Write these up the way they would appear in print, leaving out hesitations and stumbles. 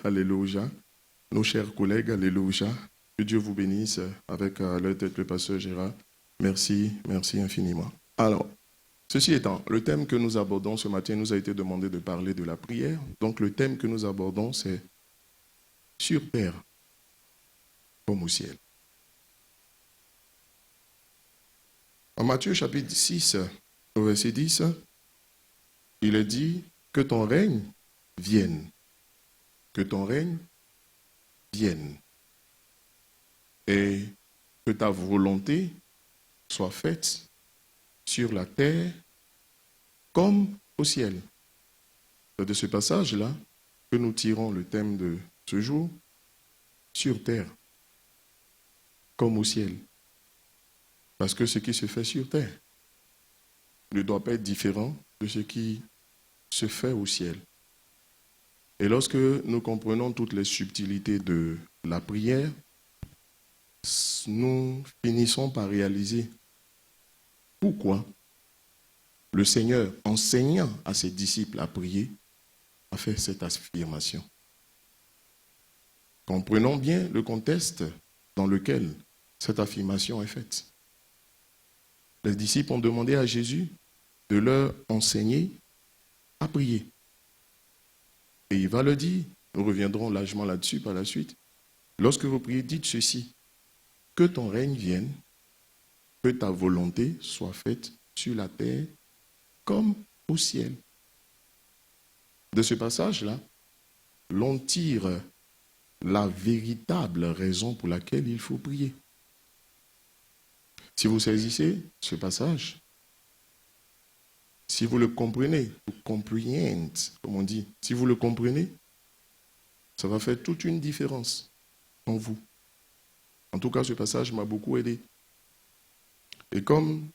alléluia. Nos chers collègues, alléluia. Que Dieu vous bénisse avec leur tête le pasteur Gérard. Merci, merci infiniment. Alors, ceci étant, le thème que nous abordons ce matin nous a été demandé de parler de la prière. Donc le thème que nous abordons, c'est sur terre comme au ciel. En Matthieu chapitre 6, au verset 10, il est dit que ton règne vienne. Que ton règne vienne. Et que ta volonté soit faite sur la terre comme au ciel. C'est de ce passage-là que nous tirons le thème de ce jour, sur terre comme au ciel. Parce que ce qui se fait sur terre ne doit pas être différent de ce qui se fait au ciel. Et lorsque nous comprenons toutes les subtilités de la prière, nous finissons par réaliser pourquoi le Seigneur, enseignant à ses disciples à prier, a fait cette affirmation. Comprenons bien le contexte dans lequel cette affirmation est faite. Les disciples ont demandé à Jésus de leur enseigner à prier. Et il va le dire, nous reviendrons largement là-dessus par la suite. Lorsque vous priez, dites ceci, que ton règne vienne, que ta volonté soit faite sur la terre comme au ciel. De ce passage-là, l'on tire la véritable raison pour laquelle il faut prier. Si vous saisissez ce passage, si vous le comprenez, vous comprenez, comme on dit, si vous le comprenez, ça va faire toute une différence en vous. En tout cas, ce passage m'a beaucoup aidé. Et comme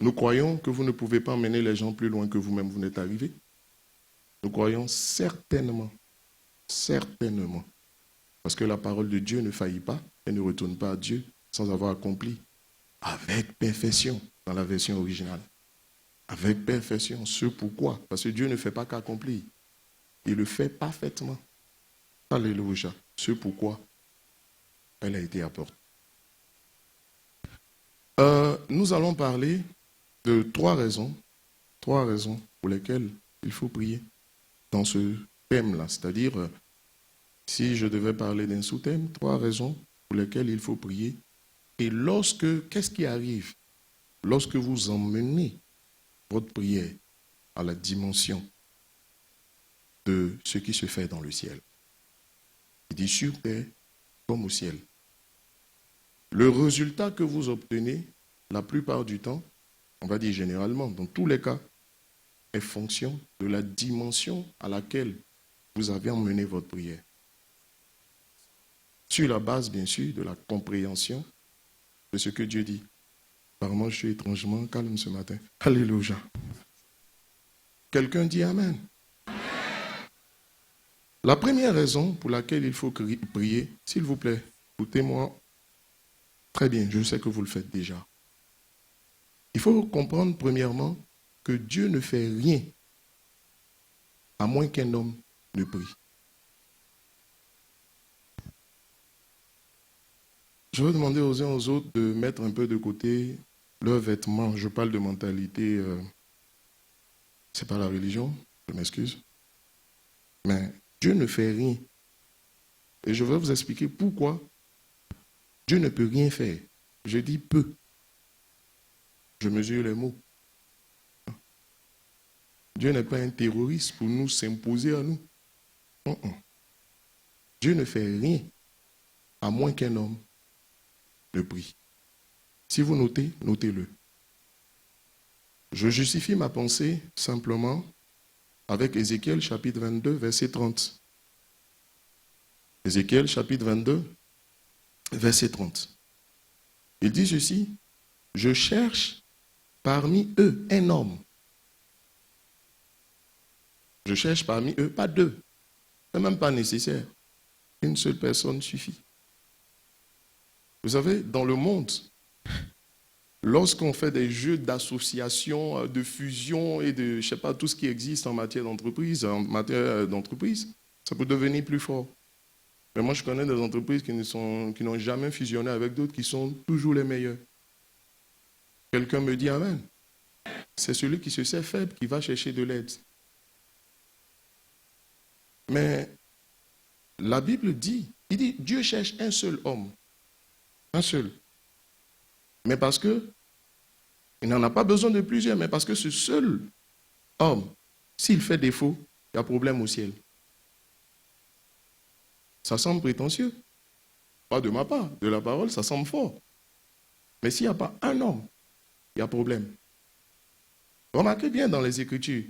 nous croyons que vous ne pouvez pas emmener les gens plus loin que vous-même vous n'êtes arrivé, nous croyons certainement, parce que la parole de Dieu ne faillit pas et ne retourne pas à Dieu sans avoir accompli avec perfection dans la version originale. Avec perfection, ce pourquoi. Parce que Dieu ne fait pas qu'accomplir. Il le fait parfaitement. Alléluia. Ce pourquoi elle a été apportée. Nous allons parler de trois raisons pour lesquelles il faut prier dans ce thème-là. C'est-à-dire, si je devais parler d'un sous-thème, 3 raisons pour lesquelles il faut prier. Et qu'est-ce qui arrive lorsque vous emmenez votre prière à la dimension de ce qui se fait dans le ciel? Il dit sur terre comme au ciel. Le résultat que vous obtenez, la plupart du temps, on va dire généralement, dans tous les cas, est fonction de la dimension à laquelle vous avez emmené votre prière. Sur la base, bien sûr, de la compréhension de ce que Dieu dit. Apparemment, je suis étrangement calme ce matin. Alléluia. Quelqu'un dit Amen. La première raison pour laquelle il faut prier, s'il vous plaît, écoutez-moi très bien, je sais que vous le faites déjà. Il faut comprendre premièrement que Dieu ne fait rien à moins qu'un homme ne prie. Je vais demander aux uns aux autres de mettre un peu de côté leurs vêtements. Je parle de mentalité, c'est pas la religion, je m'excuse. Mais Dieu ne fait rien. Et je vais vous expliquer pourquoi Dieu ne peut rien faire. Je dis peu. Je mesure les mots. Dieu n'est pas un terroriste pour nous s'imposer à nous. Dieu ne fait rien à moins qu'un homme ne prie. Si vous notez, notez-le. Je justifie ma pensée simplement avec Ézéchiel chapitre 22, verset 30. Ézéchiel chapitre 22, verset 30. Il dit ceci, je cherche parmi eux un homme. Je cherche parmi eux, pas deux. Ce n'est même pas nécessaire. Une seule personne suffit. Vous savez, dans le monde, lorsqu'on fait des jeux d'association, de fusion et de, je ne sais pas, tout ce qui existe en matière d'entreprise, Ça peut devenir plus fort. Mais moi, je connais des entreprises qui n'ont jamais fusionné avec d'autres, qui sont toujours les meilleurs. Quelqu'un me dit Amen. C'est celui qui se sait faible qui va chercher de l'aide. Mais la Bible dit, il dit, Dieu cherche un seul homme. Un seul. Mais parce que, il n'en a pas besoin de plusieurs, mais parce que ce seul homme, s'il fait défaut, il y a problème au ciel. Ça semble prétentieux. Pas de ma part, de la parole, ça semble fort. Mais s'il n'y a pas un homme, il y a problème. Remarquez bien dans les Écritures,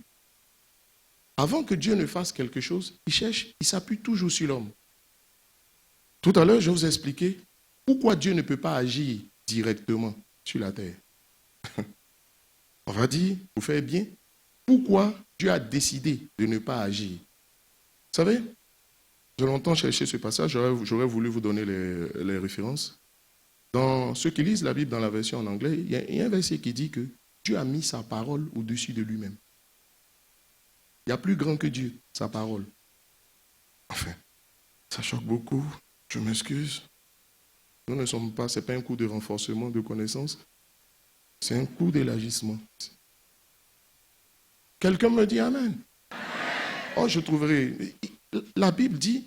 avant que Dieu ne fasse quelque chose, il s'appuie toujours sur l'homme. Tout à l'heure, je vous ai expliqué pourquoi Dieu ne peut pas agir directement sur la terre. On va dire, vous faites bien, pourquoi Dieu a décidé de ne pas agir. Vous savez, j'ai longtemps cherché ce passage, j'aurais voulu vous donner les références. Dans ceux qui lisent la Bible dans la version en anglais, il y a un verset qui dit que Dieu a mis sa parole au-dessus de lui-même. Il y a plus grand que Dieu, sa parole. Enfin, ça choque beaucoup, je m'excuse. Nous ne sommes pas, ce n'est pas un coup de renforcement de connaissances, c'est un coup d'élargissement. Quelqu'un me dit Amen. Oh, je trouverai. La Bible dit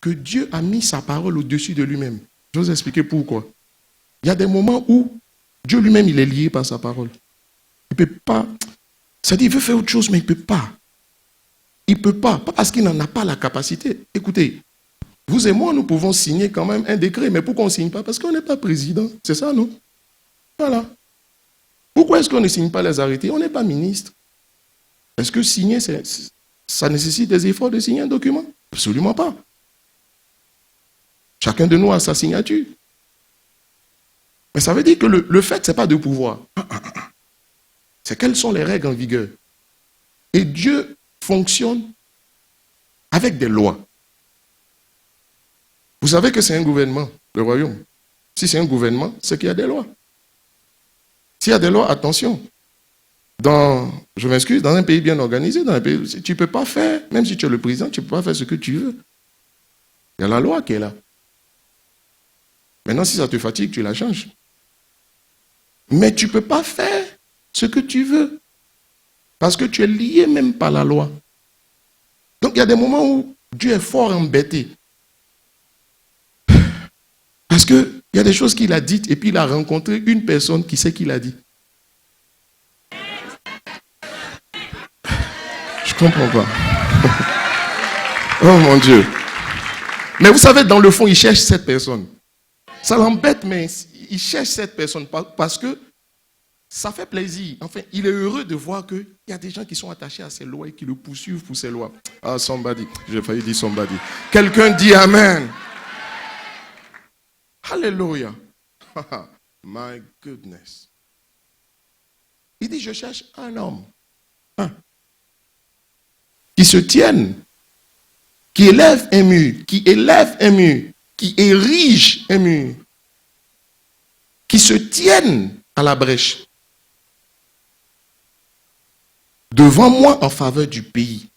que Dieu a mis sa parole au-dessus de lui-même. Je vais vous expliquer pourquoi. Il y a des moments où Dieu lui-même, il est lié par sa parole. Il ne peut pas. C'est-à-dire, il veut faire autre chose, mais il ne peut pas. Il ne peut pas. Pas parce qu'il n'en a pas la capacité. Écoutez, vous et moi, nous pouvons signer quand même un décret, mais pourquoi on ne signe pas? Parce qu'on n'est pas président. C'est ça, non? Voilà. Pourquoi est-ce qu'on ne signe pas les arrêtés? On n'est pas ministre. Est-ce que signer, ça nécessite des efforts de signer un document? Absolument pas. Chacun de nous a sa signature. Mais ça veut dire que le fait, ce n'est pas de pouvoir. C'est quelles sont les règles en vigueur. Et Dieu fonctionne avec des lois. Vous savez que c'est un gouvernement, le royaume. Si c'est un gouvernement, c'est qu'il y a des lois. S'il y a des lois, attention. Je m'excuse, dans un pays bien organisé, dans un pays, tu ne peux pas faire, même si tu es le président, tu ne peux pas faire ce que tu veux. Il y a la loi qui est là. Maintenant, si ça te fatigue, tu la changes. Mais tu ne peux pas faire ce que tu veux. Parce que tu es lié même par la loi. Donc, il y a des moments où Dieu est fort embêté. Parce qu'il y a des choses qu'il a dites et puis il a rencontré une personne qui sait qu'il a dit. Je ne comprends pas. Oh mon Dieu. Mais vous savez, dans le fond, il cherche cette personne. Ça l'embête, mais il cherche cette personne parce que ça fait plaisir. Enfin, il est heureux de voir qu'il y a des gens qui sont attachés à ces lois et qui le poursuivent pour ces lois. Ah, somebody. J'ai failli dire somebody. Quelqu'un dit Amen. Alléluia. My goodness. Il dit, je cherche un homme. Qui se tienne. Qui élève un mur. Qui érige un mur. Qui se tienne à la brèche. Devant moi en faveur du pays.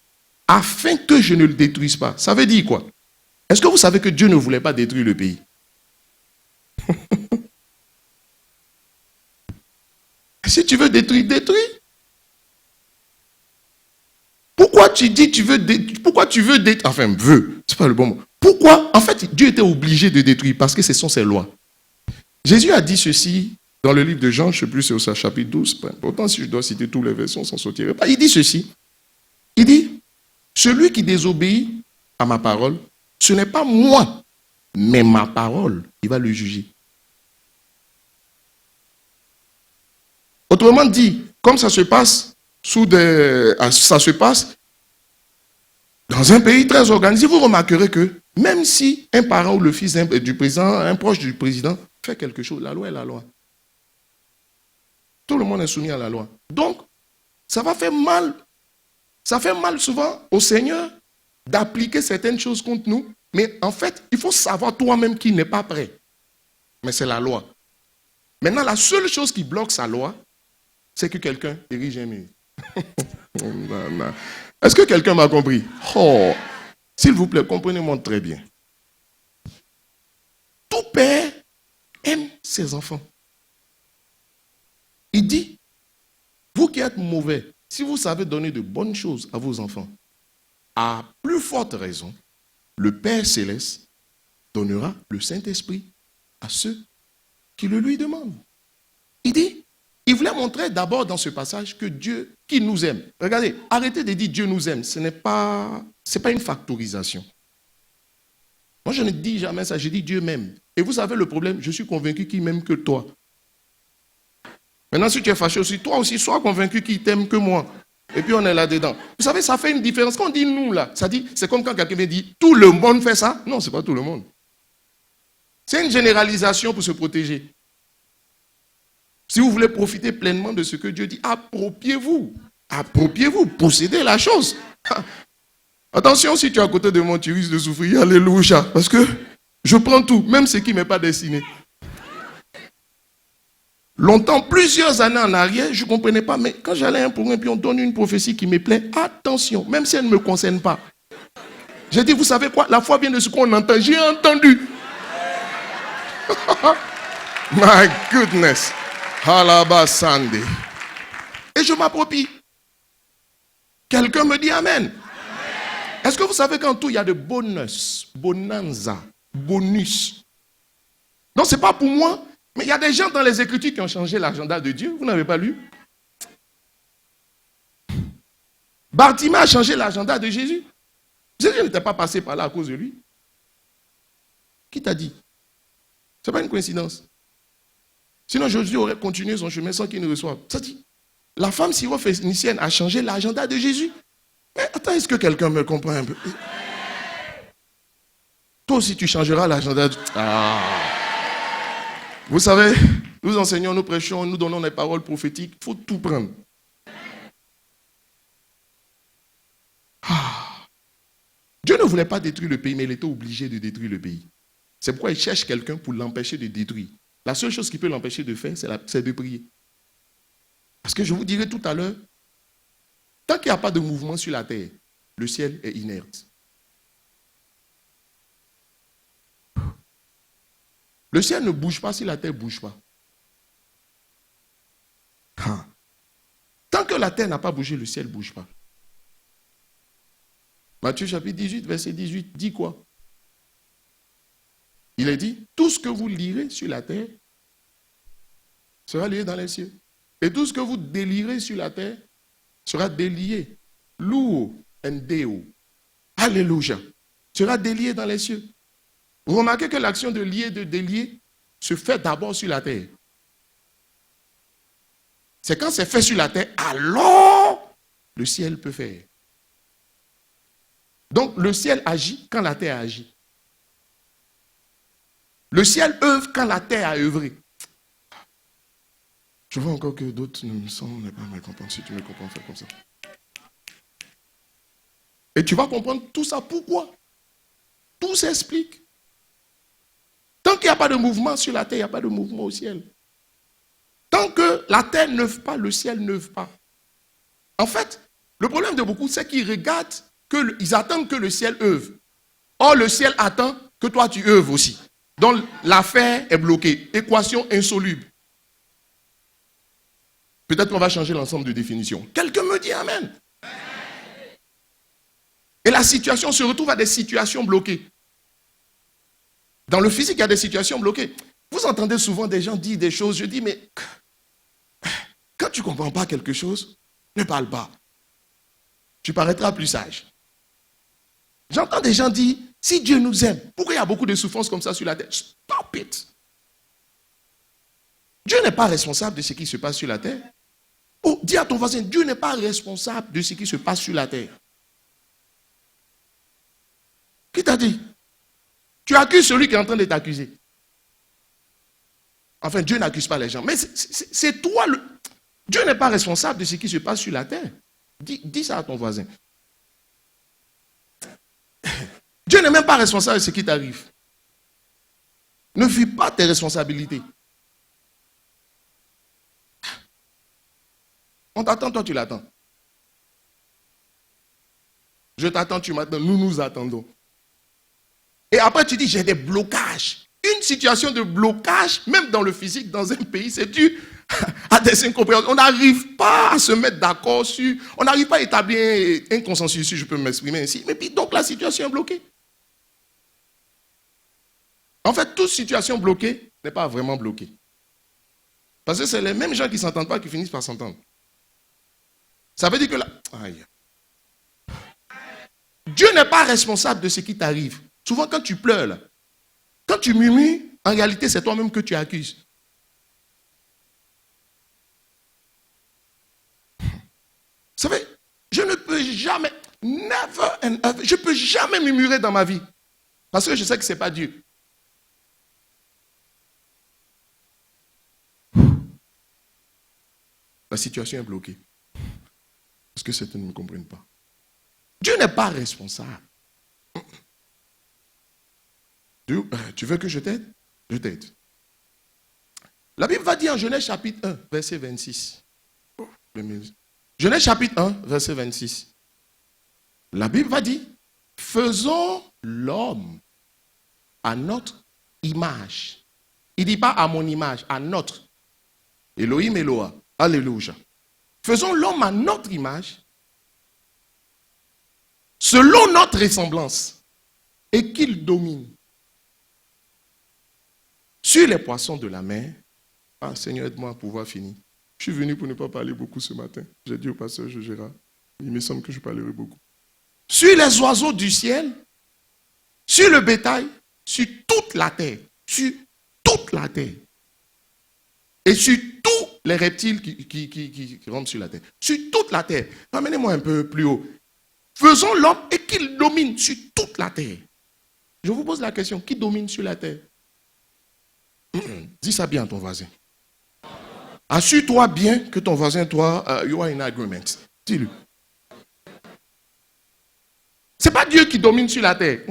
Afin que je ne le détruise pas. Ça veut dire quoi? Est-ce que vous savez que Dieu ne voulait pas détruire le pays? Si tu veux détruire, détruis. Pourquoi tu dis pourquoi tu veux détruire? Enfin, c'est pas le bon mot. Pourquoi? En fait, Dieu était obligé de détruire parce que ce sont ses lois. Jésus a dit ceci dans le livre de Jean, je ne sais plus, c'est au chapitre 12. Pourtant, si je dois citer toutes les versions, on s'en sortirait pas. Il dit ceci. Il dit, celui qui désobéit à ma parole, ce n'est pas moi, mais ma parole, il va le juger. Autrement dit, comme ça se passe dans un pays très organisé, vous remarquerez que même si un parent ou le fils du président, un proche du président, fait quelque chose, la loi est la loi. Tout le monde est soumis à la loi. Donc, ça va faire mal. Ça fait mal souvent au Seigneur d'appliquer certaines choses contre nous. Mais en fait, il faut savoir toi-même qu'il n'est pas prêt. Mais c'est la loi. Maintenant, la seule chose qui bloque sa loi, c'est que quelqu'un érige un mur. Est-ce que quelqu'un m'a compris? Oh, S'il vous plaît, comprenez-moi très bien. Tout père aime ses enfants. Il dit, vous qui êtes mauvais, si vous savez donner de bonnes choses à vos enfants, à plus forte raison, le Père Céleste donnera le Saint-Esprit à ceux qui le lui demandent. Il dit, il voulait montrer d'abord dans ce passage que Dieu qui nous aime. Regardez, arrêtez de dire Dieu nous aime. Ce n'est pas une factorisation. Moi, je ne dis jamais ça, je dis Dieu m'aime. Et vous savez le problème, je suis convaincu qu'il m'aime que toi. Maintenant, si tu es fâché aussi, toi aussi, sois convaincu qu'il t'aime que moi. Et puis on est là-dedans. Vous savez, ça fait une différence. Quand on dit nous, là, ça dit, c'est comme quand quelqu'un vient dire, tout le monde fait ça. Non, ce n'est pas tout le monde. C'est une généralisation pour se protéger. Si vous voulez profiter pleinement de ce que Dieu dit, appropriez-vous. Appropriez-vous, possédez la chose. Attention, si tu es à côté de moi, tu risques de souffrir. Alléluia. Parce que je prends tout, même ce qui ne m'est pas destiné. Longtemps, plusieurs années en arrière, je ne comprenais pas, mais quand j'allais un pour un, puis on donne une prophétie qui me plaît, attention, même si elle ne me concerne pas. J'ai dit, vous savez quoi, la foi vient de ce qu'on entend. J'ai entendu. My goodness. Halabasande. Et je m'approprie. Quelqu'un me dit Amen. Est-ce que vous savez qu'en tout, il y a de bonus, bonanza, bonus. Donc, ce n'est pas pour moi, mais il y a des gens dans les Écritures qui ont changé l'agenda de Dieu. Vous n'avez pas lu? Bartimée a changé l'agenda de Jésus. Jésus n'était pas passé par là à cause de lui. Qui t'a dit? Ce n'est pas une coïncidence. Sinon, Jésus aurait continué son chemin sans qu'il ne reçoive. Ça dit, la femme syrophénicienne a changé l'agenda de Jésus. Mais attends, est-ce que quelqu'un me comprend un peu? Toi aussi, tu changeras l'agenda. Vous savez, nous enseignons, nous prêchons, nous donnons des paroles prophétiques. Il faut tout prendre. Dieu ne voulait pas détruire le pays, mais il était obligé de détruire le pays. C'est pourquoi il cherche quelqu'un pour l'empêcher de détruire. La seule chose qui peut l'empêcher de faire, c'est de prier. Parce que je vous dirai tout à l'heure, tant qu'il n'y a pas de mouvement sur la terre, le ciel est inerte. Le ciel ne bouge pas si la terre ne bouge pas. Tant que la terre n'a pas bougé, le ciel ne bouge pas. Matthieu chapitre 18, verset 18, dit quoi? Il est dit, tout ce que vous lirez sur la terre sera lié dans les cieux. Et tout ce que vous délirez sur la terre sera délié. Louo and Deo. Alléluia. Sera délié dans les cieux. Vous remarquez que l'action de lier, de délier, se fait d'abord sur la terre. C'est quand c'est fait sur la terre, alors le ciel peut faire. Donc le ciel agit quand la terre agit. Le ciel œuvre quand la terre a œuvré. Je vois encore que d'autres ne me semblent pas me comprendre. Si tu me comprends, fais comme ça. Et tu vas comprendre tout ça. Pourquoi? Tout s'explique. Tant qu'il n'y a pas de mouvement sur la terre, il n'y a pas de mouvement au ciel. Tant que la terre n'œuvre pas, le ciel n'œuvre pas. En fait, le problème de beaucoup, c'est qu'ils regardent, ils attendent que le ciel œuvre. Or, le ciel attend que toi, tu œuvres aussi. Donc, l'affaire est bloquée. Équation insoluble. Peut-être qu'on va changer l'ensemble de définitions. Quelqu'un me dit Amen. Et la situation se retrouve à des situations bloquées. Dans le physique, il y a des situations bloquées. Vous entendez souvent des gens dire des choses. Je dis, mais quand tu ne comprends pas quelque chose, ne parle pas. Tu paraîtras plus sage. J'entends des gens dire, si Dieu nous aime, pourquoi il y a beaucoup de souffrances comme ça sur la terre? Stop it. Dieu n'est pas responsable de ce qui se passe sur la terre. Oh, dis à ton voisin, Dieu n'est pas responsable de ce qui se passe sur la terre. Qui t'a dit? Tu accuses celui qui est en train de t'accuser. Enfin, Dieu n'accuse pas les gens. Mais c'est toi le... Dieu n'est pas responsable de ce qui se passe sur la terre. Dis ça à ton voisin. Dieu n'est même pas responsable de ce qui t'arrive. Ne fuis pas tes responsabilités. On t'attend, toi tu l'attends. Je t'attends, tu m'attends, nous nous attendons. Et après, tu dis, j'ai des blocages. Une situation de blocage, même dans le physique, dans un pays, c'est dû à des incompréhensions. On n'arrive pas à se mettre d'accord sur... On n'arrive pas à établir un consensus, si je peux m'exprimer ainsi. Mais puis, donc, la situation est bloquée. En fait, toute situation bloquée n'est pas vraiment bloquée. Parce que c'est les mêmes gens qui ne s'entendent pas qui finissent par s'entendre. Ça veut dire que là... Aïe. Dieu n'est pas responsable de ce qui t'arrive. Souvent, quand tu pleures, là, quand tu murmures, en réalité, c'est toi-même que tu accuses. Vous savez, je ne peux jamais, never and ever, je ne peux jamais murmurer dans ma vie. Parce que je sais que ce n'est pas Dieu. La situation est bloquée. Parce que certains ne me comprennent pas. Dieu n'est pas responsable. Tu veux que je t'aide? Je t'aide. La Bible va dire en Genèse chapitre 1, verset 26. Genèse chapitre 1, verset 26. La Bible va dire, faisons l'homme à notre image. Il ne dit pas à mon image, à notre. Elohim Eloah. Alléluia. Faisons l'homme à notre image, selon notre ressemblance, et qu'il domine sur les poissons de la mer. Ah, Seigneur, aide-moi à pouvoir finir. Je suis venu pour ne pas parler beaucoup ce matin. J'ai dit au pasteur Gérard, il me semble que je parlerai beaucoup. Sur les oiseaux du ciel, sur le bétail, sur toute la terre. Sur toute la terre. Et sur tous les reptiles qui rampent sur la terre. Sur toute la terre. Amenez-moi un peu plus haut. Faisons l'homme et qu'il domine sur toute la terre. Je vous pose la question, qui domine sur la terre? Dis ça bien à ton voisin. Assure-toi bien que ton voisin, toi, you are in agreement. Dis-le. Ce n'est pas Dieu qui domine sur la terre.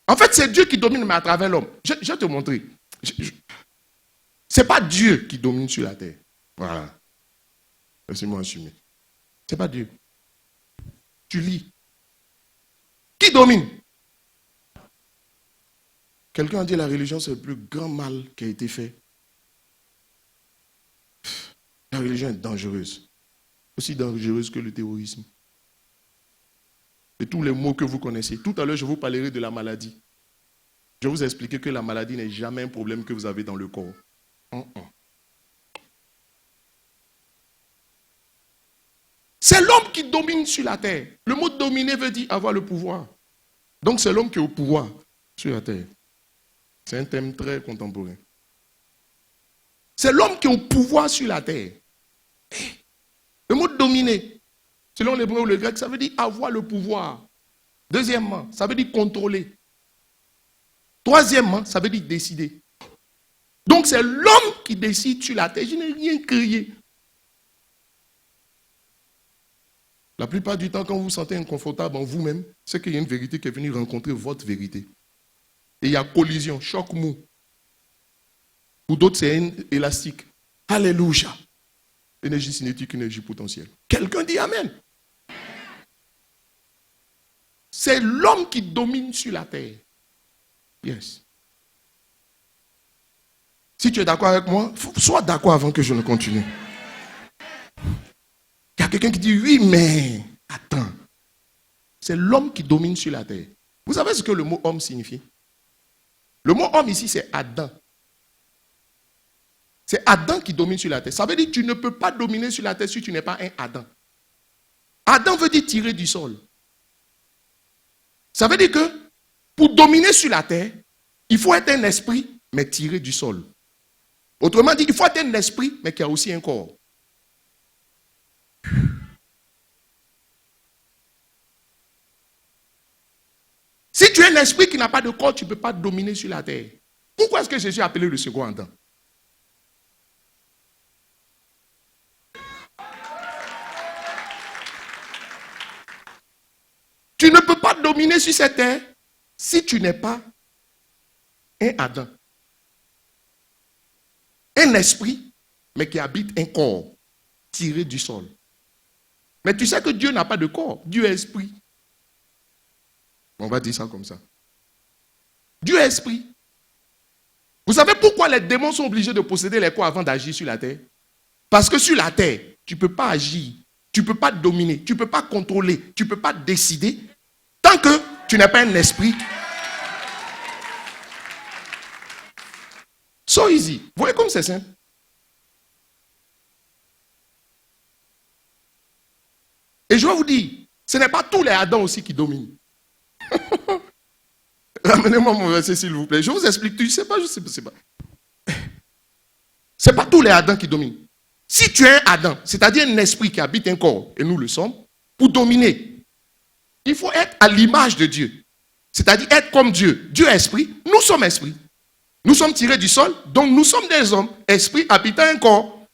En fait, c'est Dieu qui domine, mais à travers l'homme. Je vais te montrer. Ce n'est pas Dieu qui domine sur la terre. Voilà. Laissez-moi assumer. Ce n'est pas Dieu. Tu lis. Qui domine? Quelqu'un a dit la religion, c'est le plus grand mal qui a été fait. La religion est dangereuse. Aussi dangereuse que le terrorisme. Et tous les mots que vous connaissez. Tout à l'heure, je vous parlerai de la maladie. Je vais vous expliquer que la maladie n'est jamais un problème que vous avez dans le corps. C'est l'homme qui domine sur la terre. Le mot dominer veut dire avoir le pouvoir. Donc c'est l'homme qui est au pouvoir sur la terre. C'est un thème très contemporain. C'est l'homme qui est au pouvoir sur la terre. Le mot dominer, selon l'hébreu ou le grec, ça veut dire avoir le pouvoir. Deuxièmement, ça veut dire contrôler. Troisièmement, ça veut dire décider. Donc c'est l'homme qui décide sur la terre. Je n'ai rien créé. La plupart du temps, quand vous vous sentez inconfortable en vous-même, c'est qu'il y a une vérité qui est venue rencontrer votre vérité. Et il y a collision, choc mou. Pour d'autres, c'est un élastique. Alléluia. Énergie cinétique, énergie potentielle. Quelqu'un dit Amen. C'est l'homme qui domine sur la terre. Yes. Si tu es d'accord avec moi, sois d'accord avant que je ne continue. Il y a quelqu'un qui dit oui, mais attends. C'est l'homme qui domine sur la terre. Vous savez ce que le mot homme signifie? Le mot homme ici, c'est Adam. C'est Adam qui domine sur la terre. Ça veut dire que tu ne peux pas dominer sur la terre si tu n'es pas un Adam. Adam veut dire tirer du sol. Ça veut dire que pour dominer sur la terre, il faut être un esprit, mais tiré du sol. Autrement dit, il faut être un esprit, mais qui a aussi un corps. Si tu es un esprit qui n'a pas de corps, tu ne peux pas dominer sur la terre. Pourquoi est-ce que Jésus a appelé le second Adam? Tu ne peux pas dominer sur cette terre si tu n'es pas un Adam. Un esprit mais qui habite un corps tiré du sol. Mais tu sais que Dieu n'a pas de corps. Dieu est esprit. On va dire ça comme ça. Dieu est esprit. Vous savez pourquoi les démons sont obligés de posséder les corps avant d'agir sur la terre? Parce que sur la terre, tu ne peux pas agir, tu ne peux pas dominer, tu ne peux pas contrôler, tu ne peux pas décider tant que tu n'es pas un esprit. So easy. Vous voyez comme c'est simple? Et je vais vous dire, ce n'est pas tous les Adam aussi qui dominent. Ramenez-moi mon verset s'il vous plaît. Je vous explique tout. Je sais pas. C'est pas tous les Adam qui dominent. Si tu es un Adam, c'est-à-dire un esprit qui habite un corps, et nous le sommes, pour dominer, il faut être à l'image de Dieu. C'est-à-dire être comme Dieu. Dieu est esprit, nous sommes esprits. Nous sommes tirés du sol, donc nous sommes des hommes, esprits habitant un corps.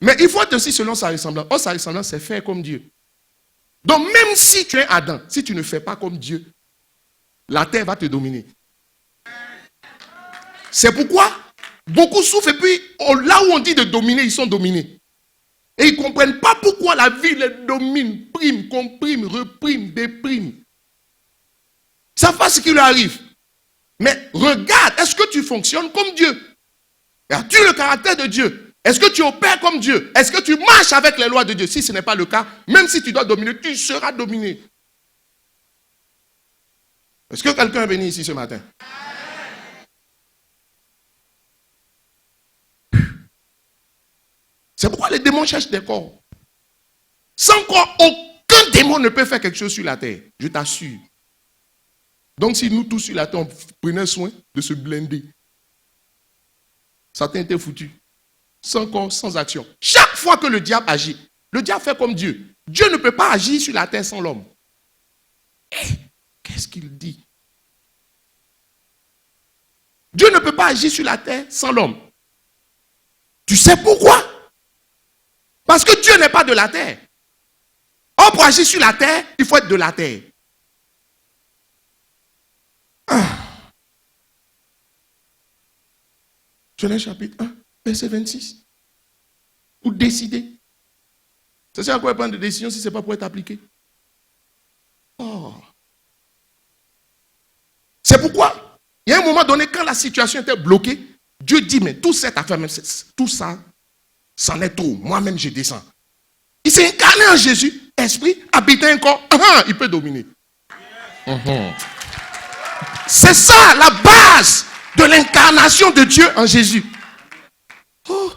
Mais il faut être aussi selon sa ressemblance. Or, sa ressemblance, c'est faire comme Dieu. Donc, même si tu es Adam, si tu ne fais pas comme Dieu, la terre va te dominer. C'est pourquoi beaucoup souffrent et puis là où on dit de dominer, ils sont dominés. Et ils ne comprennent pas pourquoi la vie les domine, prime, comprime, reprime, déprime. Ils ne savent pas ce qui leur arrive. Mais regarde, est-ce que tu fonctionnes comme Dieu? As-tu le caractère de Dieu? Est-ce que tu opères comme Dieu? Est-ce que tu marches avec les lois de Dieu? Si ce n'est pas le cas, même si tu dois dominer, tu seras dominé. Est-ce que quelqu'un est venu ici ce matin? C'est pourquoi les démons cherchent des corps. Sans corps, aucun démon ne peut faire quelque chose sur la terre. Je t'assure. Donc si nous tous sur la terre, on prenait soin de se blinder, Satan était foutu. Sans corps, sans action. Chaque fois que le diable agit, le diable fait comme Dieu. Dieu ne peut pas agir sur la terre sans l'homme. Qu'est-ce qu'il dit? Dieu ne peut pas agir sur la terre sans l'homme. Tu sais pourquoi? Parce que Dieu n'est pas de la terre. Or, pour agir sur la terre, il faut être de la terre. Genèse chapitre 1, verset 26. Pour décider. Ça sert à quoi prendre des décisions si ce n'est pas pour être appliqué? Oh. C'est pourquoi, il y a un moment donné, quand la situation était bloquée, Dieu dit, mais toute cette affaire, tout ça, c'en est trop. Moi-même, je descends. Il s'est incarné en Jésus, esprit, habitant un corps, il peut dominer. C'est ça, la base de l'incarnation de Dieu en Jésus. Oh,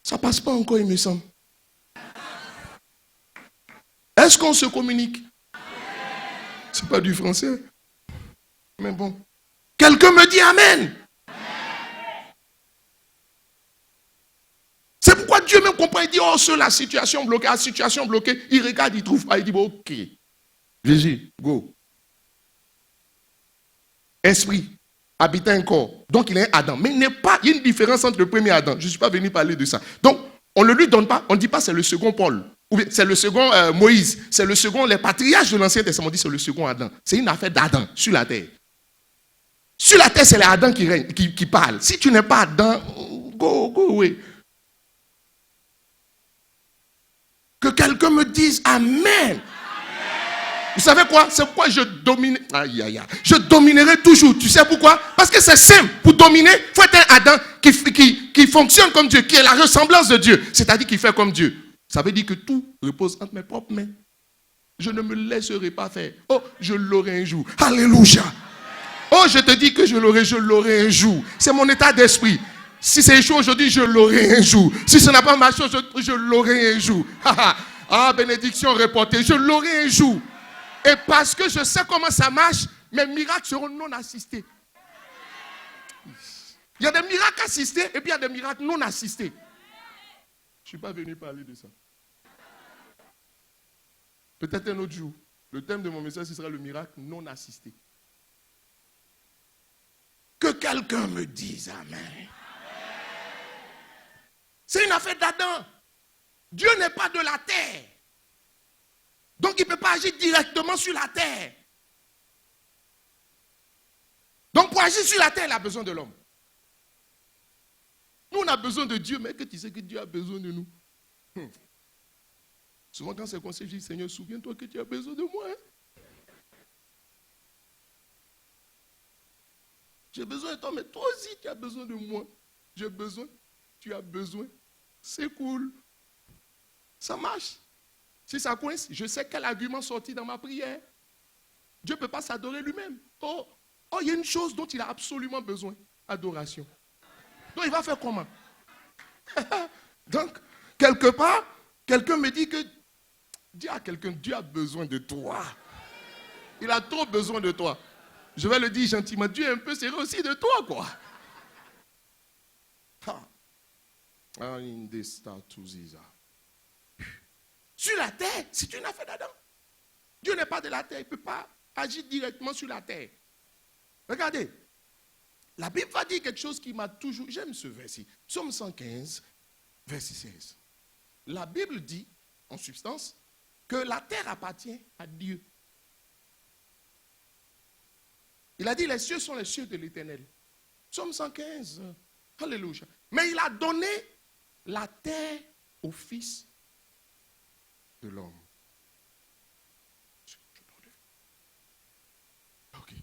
ça passe pas encore, il me semble. Est-ce qu'on se communique? C'est pas du français. Mais bon. Quelqu'un me dit Amen. C'est pourquoi Dieu même comprend. Il dit, oh, sur la situation bloquée, il regarde, il trouve pas. Il dit, bon, ok. Jésus, go. Esprit, habitant un corps. Donc il est un Adam. Mais il y a une différence entre le premier Adam. Je ne suis pas venu parler de ça. Donc, on ne lui donne pas, on ne dit pas c'est le second Paul. Ou bien c'est le second Moïse. C'est le second, les patriarches de l'Ancien Testament. On dit c'est le second Adam. C'est une affaire d'Adam sur la terre. Sur la terre, c'est les Adam qui règnent, qui parlent. Si tu n'es pas Adam, go away. Que quelqu'un me dise Amen. Vous savez quoi? C'est pourquoi je domine. Je dominerai toujours. Tu sais pourquoi? Parce que c'est simple. Pour dominer, il faut être un Adam qui fonctionne comme Dieu, qui est la ressemblance de Dieu. C'est-à-dire qui fait comme Dieu. Ça veut dire que tout repose entre mes propres mains. Je ne me laisserai pas faire. Oh, je l'aurai un jour. Alléluia. Oh, je te dis que je l'aurai un jour. C'est mon état d'esprit. Si c'est échoué aujourd'hui, je l'aurai un jour. Si ça n'a pas marché aujourd'hui, je l'aurai un jour. Bénédiction reportée. Je l'aurai un jour. Et parce que je sais comment ça marche, mes miracles seront non assistés. Il y a des miracles assistés et puis il y a des miracles non assistés. Je ne suis pas venu parler de ça. Peut-être un autre jour. Le thème de mon message, ce sera le miracle non assisté. Que quelqu'un me dise Amen. C'est une affaire d'Adam. Dieu n'est pas de la terre. Donc il ne peut pas agir directement sur la terre. Donc pour agir sur la terre, il a besoin de l'homme. Nous, on a besoin de Dieu, mais que tu sais que Dieu a besoin de nous. Souvent, quand c'est conseil, je dis, Seigneur, souviens-toi que tu as besoin de moi. Hein? J'ai besoin de toi, mais toi aussi, tu as besoin de moi. J'ai besoin, tu as besoin. C'est cool. Ça marche. Si ça coince, je sais quel argument sortir dans ma prière. Dieu ne peut pas s'adorer lui-même. Oh, il y a une chose dont il a absolument besoin. Adoration. Donc, il va faire comment? Donc, quelque part, quelqu'un me dit que dis à quelqu'un, Dieu a besoin de toi. Il a trop besoin de toi. Je vais le dire gentiment, Dieu est un peu sérieux aussi de toi, quoi. Sur la terre, c'est une affaire d'Adam. Dieu n'est pas de la terre, il ne peut pas agir directement sur la terre. Regardez, la Bible va dire quelque chose qui m'a toujours... J'aime ce verset. Psaume 115, verset 16. La Bible dit, en substance, que la terre appartient à Dieu. Il a dit, les cieux sont les cieux de l'Éternel. Psaume 115, alléluia. Mais il a donné la terre au Fils de l'homme. Ok.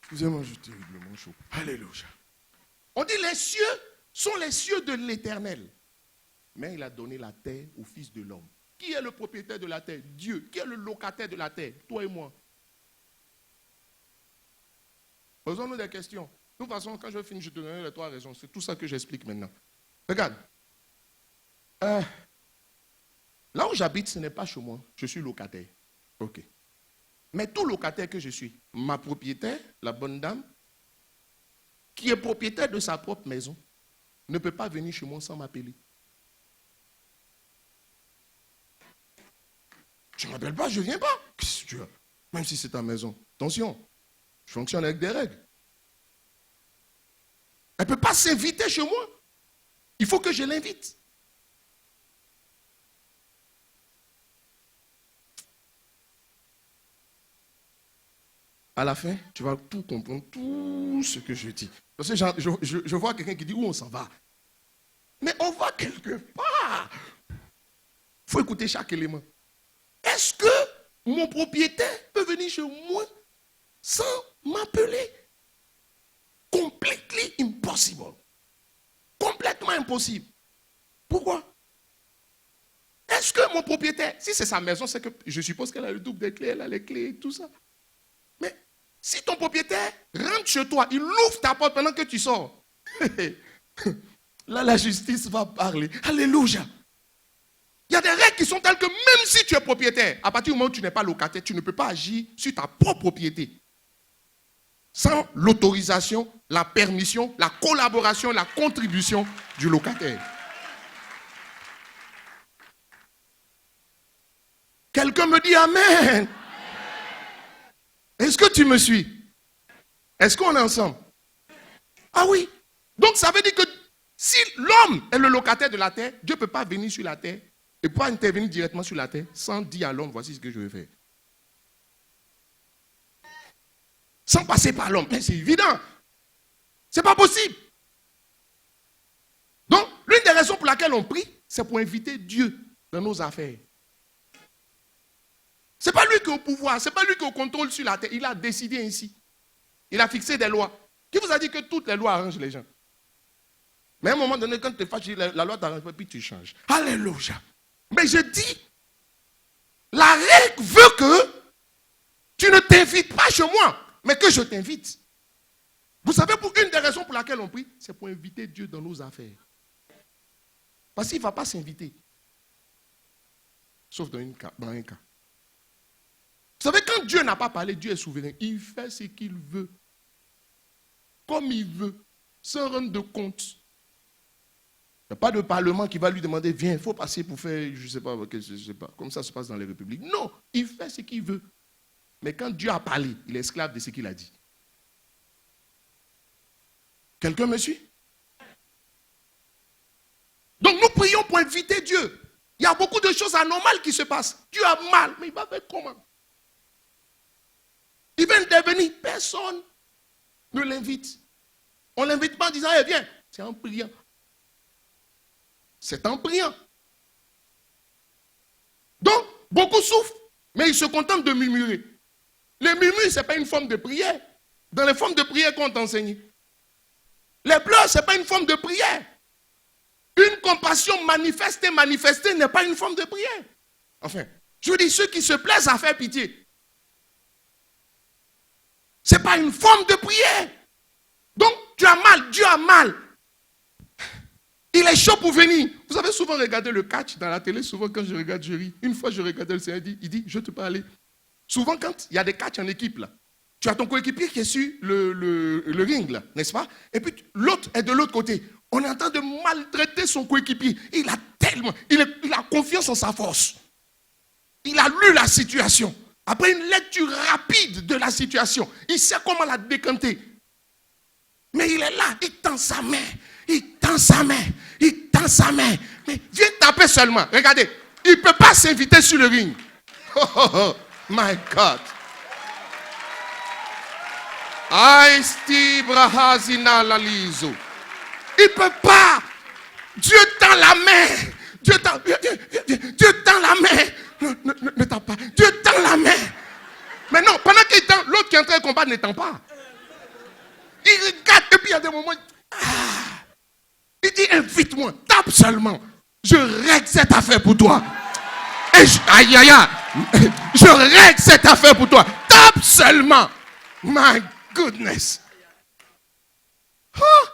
Excusez-moi, je suis terriblement chaud. Alléluia. On dit les cieux sont les cieux de l'Éternel. Mais il a donné la terre au Fils de l'homme. Qui est le propriétaire de la terre? Dieu. Qui est le locataire de la terre? Toi et moi. Posons-nous des questions. De toute façon, quand je finis, je te donnerai les 3 raisons. C'est tout ça que j'explique maintenant. Regarde. Là où j'habite, ce n'est pas chez moi. Je suis locataire. Ok. Mais tout locataire que je suis, ma propriétaire, la bonne dame, qui est propriétaire de sa propre maison, ne peut pas venir chez moi sans m'appeler. Tu ne m'appelles pas, je ne viens pas. Qu'est-ce que tu as? Même si c'est ta maison. Attention, je fonctionne avec des règles. Elle ne peut pas s'inviter chez moi. Il faut que je l'invite. À la fin, tu vas tout comprendre, tout ce que je dis. Parce que je vois quelqu'un qui dit, où on s'en va? Mais on va quelque part. Il faut écouter chaque élément. Est-ce que mon propriétaire peut venir chez moi sans m'appeler? Completely impossible. Complètement impossible. Pourquoi? Est-ce que mon propriétaire, si c'est sa maison, c'est que je suppose qu'elle a le double des clés, elle a les clés et tout ça. Mais si ton propriétaire rentre chez toi, il ouvre ta porte pendant que tu sors, là la justice va parler. Alléluia. Il y a des règles qui sont telles que même si tu es propriétaire, à partir du moment où tu n'es pas locataire, tu ne peux pas agir sur ta propre propriété. Sans l'autorisation, la permission, la collaboration, la contribution du locataire. Quelqu'un me dit Amen. Est-ce que tu me suis? Est-ce qu'on est ensemble? Ah oui. Donc ça veut dire que si l'homme est le locataire de la terre, Dieu ne peut pas venir sur la terre et pas intervenir directement sur la terre sans dire à l'homme, voici ce que je vais faire. Sans passer par l'homme. Mais c'est évident. Ce n'est pas possible. Donc, l'une des raisons pour laquelle on prie, c'est pour inviter Dieu dans nos affaires. Ce n'est pas lui qui est au pouvoir, ce n'est pas lui qui est au contrôle sur la terre. Il a décidé ainsi. Il a fixé des lois. Qui vous a dit que toutes les lois arrangent les gens? Mais à un moment donné, quand tu te fâches, la loi t'arrange pas, puis tu changes. Alléluia. Mais je dis, la règle veut que tu ne t'invites pas chez moi, mais que je t'invite. Vous savez, pour une des raisons pour laquelle on prie, c'est pour inviter Dieu dans nos affaires. Parce qu'il ne va pas s'inviter. Sauf dans un cas. Vous savez, quand Dieu n'a pas parlé, Dieu est souverain. Il fait ce qu'il veut. Comme il veut. Sans rendre de compte. Il n'y a pas de parlement qui va lui demander, viens, il faut passer pour faire, je ne sais pas, comme ça se passe dans les républiques. Non, il fait ce qu'il veut. Mais quand Dieu a parlé, il est esclave de ce qu'il a dit. Quelqu'un me suit? Donc nous prions pour inviter Dieu. Il y a beaucoup de choses anormales qui se passent. Dieu a mal, mais il va faire comment? Il va intervenir, personne ne l'invite. On ne l'invite pas en disant, eh viens, c'est en priant. C'est en priant. Donc, beaucoup souffrent, mais ils se contentent de murmurer. Les murmures, ce n'est pas une forme de prière. Dans les formes de prière qu'on t'enseigne. Les pleurs, ce n'est pas une forme de prière. Une compassion manifestée n'est pas une forme de prière. Enfin, je dis ceux qui se plaisent à faire pitié. Ce n'est pas une forme de prière. Donc, tu as mal, Dieu a mal. Il est chaud pour venir. Vous avez souvent regardé le catch dans la télé, souvent quand je regarde, je ris. Une fois, je regardais le Seigneur, il dit, je te parlais. Souvent, quand il y a des catchs en équipe, là, tu as ton coéquipier qui est sur le ring, là, n'est-ce pas? Et puis, l'autre est de l'autre côté. On est en train de maltraiter son coéquipier. Il a confiance en sa force. Il a lu la situation. Après une lecture rapide de la situation, il sait comment la décanter. Mais il est là, il tend sa main. Il tend sa main. Il tend sa main. Mais viens taper seulement. Regardez, il ne peut pas s'inviter sur le ring. Oh, my God. Il ne peut pas. Dieu tend la main. Dieu tend la main. Ne tend pas. Dieu tend la main. Mais non, pendant qu'il tend, l'autre qui est en train de combattre ne tend pas. Il regarde et puis il y a des moments. Il dit invite-moi, tape seulement. Je règle cette affaire pour toi. Et aïe aïe aïe. Je règle cette affaire pour toi. Tape seulement. My goodness. Oh.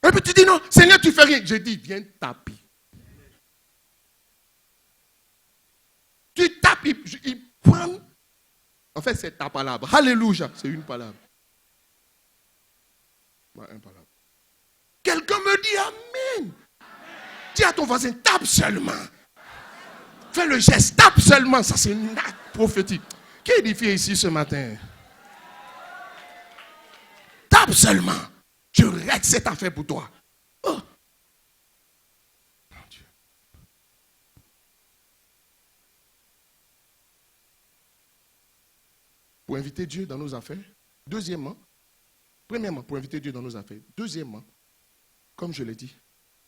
Et puis tu dis non, Seigneur, tu fais rien. Je dis, viens taper. Tu tapes, il prend. En fait, c'est ta palabre. Alléluia, c'est une palabre. Une palabre. Quelqu'un me dit Amen. Dis à ton voisin, tape seulement. Fais le geste, tape seulement. Ça, c'est un acte prophétique. Qui est édifié ici ce matin? Tape seulement. Je règle cette affaire pour toi. Oh. Mon Dieu. Pour inviter Dieu dans nos affaires. Premièrement, pour inviter Dieu dans nos affaires. Deuxièmement, comme je l'ai dit,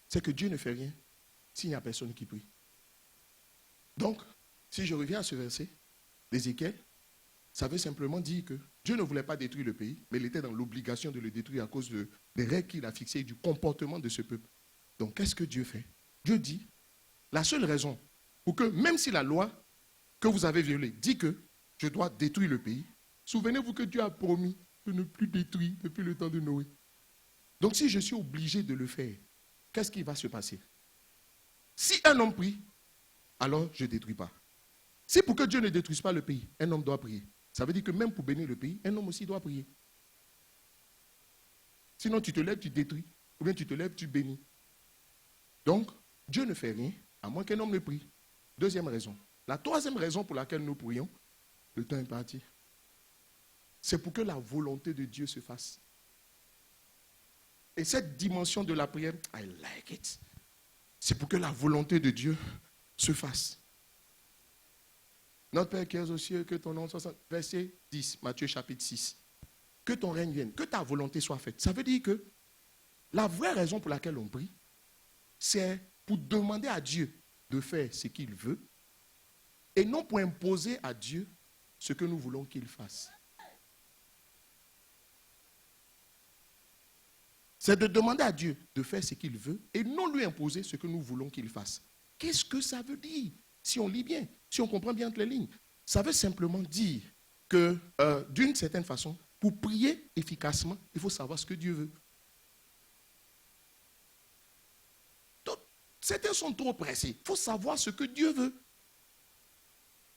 c'est que Dieu ne fait rien s'il n'y a personne qui prie. Donc, si je reviens à ce verset d'Ézéchiel, ça veut simplement dire que Dieu ne voulait pas détruire le pays, mais il était dans l'obligation de le détruire à cause des règles qu'il a fixées et du comportement de ce peuple. Donc, qu'est-ce que Dieu fait? Dieu dit, la seule raison pour que, même si la loi que vous avez violée dit que je dois détruire le pays, souvenez-vous que Dieu a promis de ne plus détruire depuis le temps de Noé. Donc, si je suis obligé de le faire, qu'est-ce qui va se passer? Si un homme prie, alors je ne détruis pas. Si pour que Dieu ne détruise pas le pays, un homme doit prier. Ça veut dire que même pour bénir le pays, un homme aussi doit prier. Sinon, tu te lèves, tu détruis. Ou bien tu te lèves, tu bénis. Donc, Dieu ne fait rien, à moins qu'un homme ne prie. Deuxième raison. La troisième raison pour laquelle nous prions, le temps est parti, c'est pour que la volonté de Dieu se fasse. Et cette dimension de la prière, I like it. C'est pour que la volonté de Dieu se fasse. Notre Père qui es aux cieux, que ton nom soit... Verset 10, Matthieu chapitre 6. Que ton règne vienne, que ta volonté soit faite. Ça veut dire que la vraie raison pour laquelle on prie, c'est pour demander à Dieu de faire ce qu'il veut et non pour imposer à Dieu ce que nous voulons qu'il fasse. C'est de demander à Dieu de faire ce qu'il veut et non lui imposer ce que nous voulons qu'il fasse. Qu'est-ce que ça veut dire? Si on lit bien, si on comprend bien entre les lignes, ça veut simplement dire que, d'une certaine façon, pour prier efficacement, il faut savoir ce que Dieu veut. Donc, certains sont trop pressés. Il faut savoir ce que Dieu veut.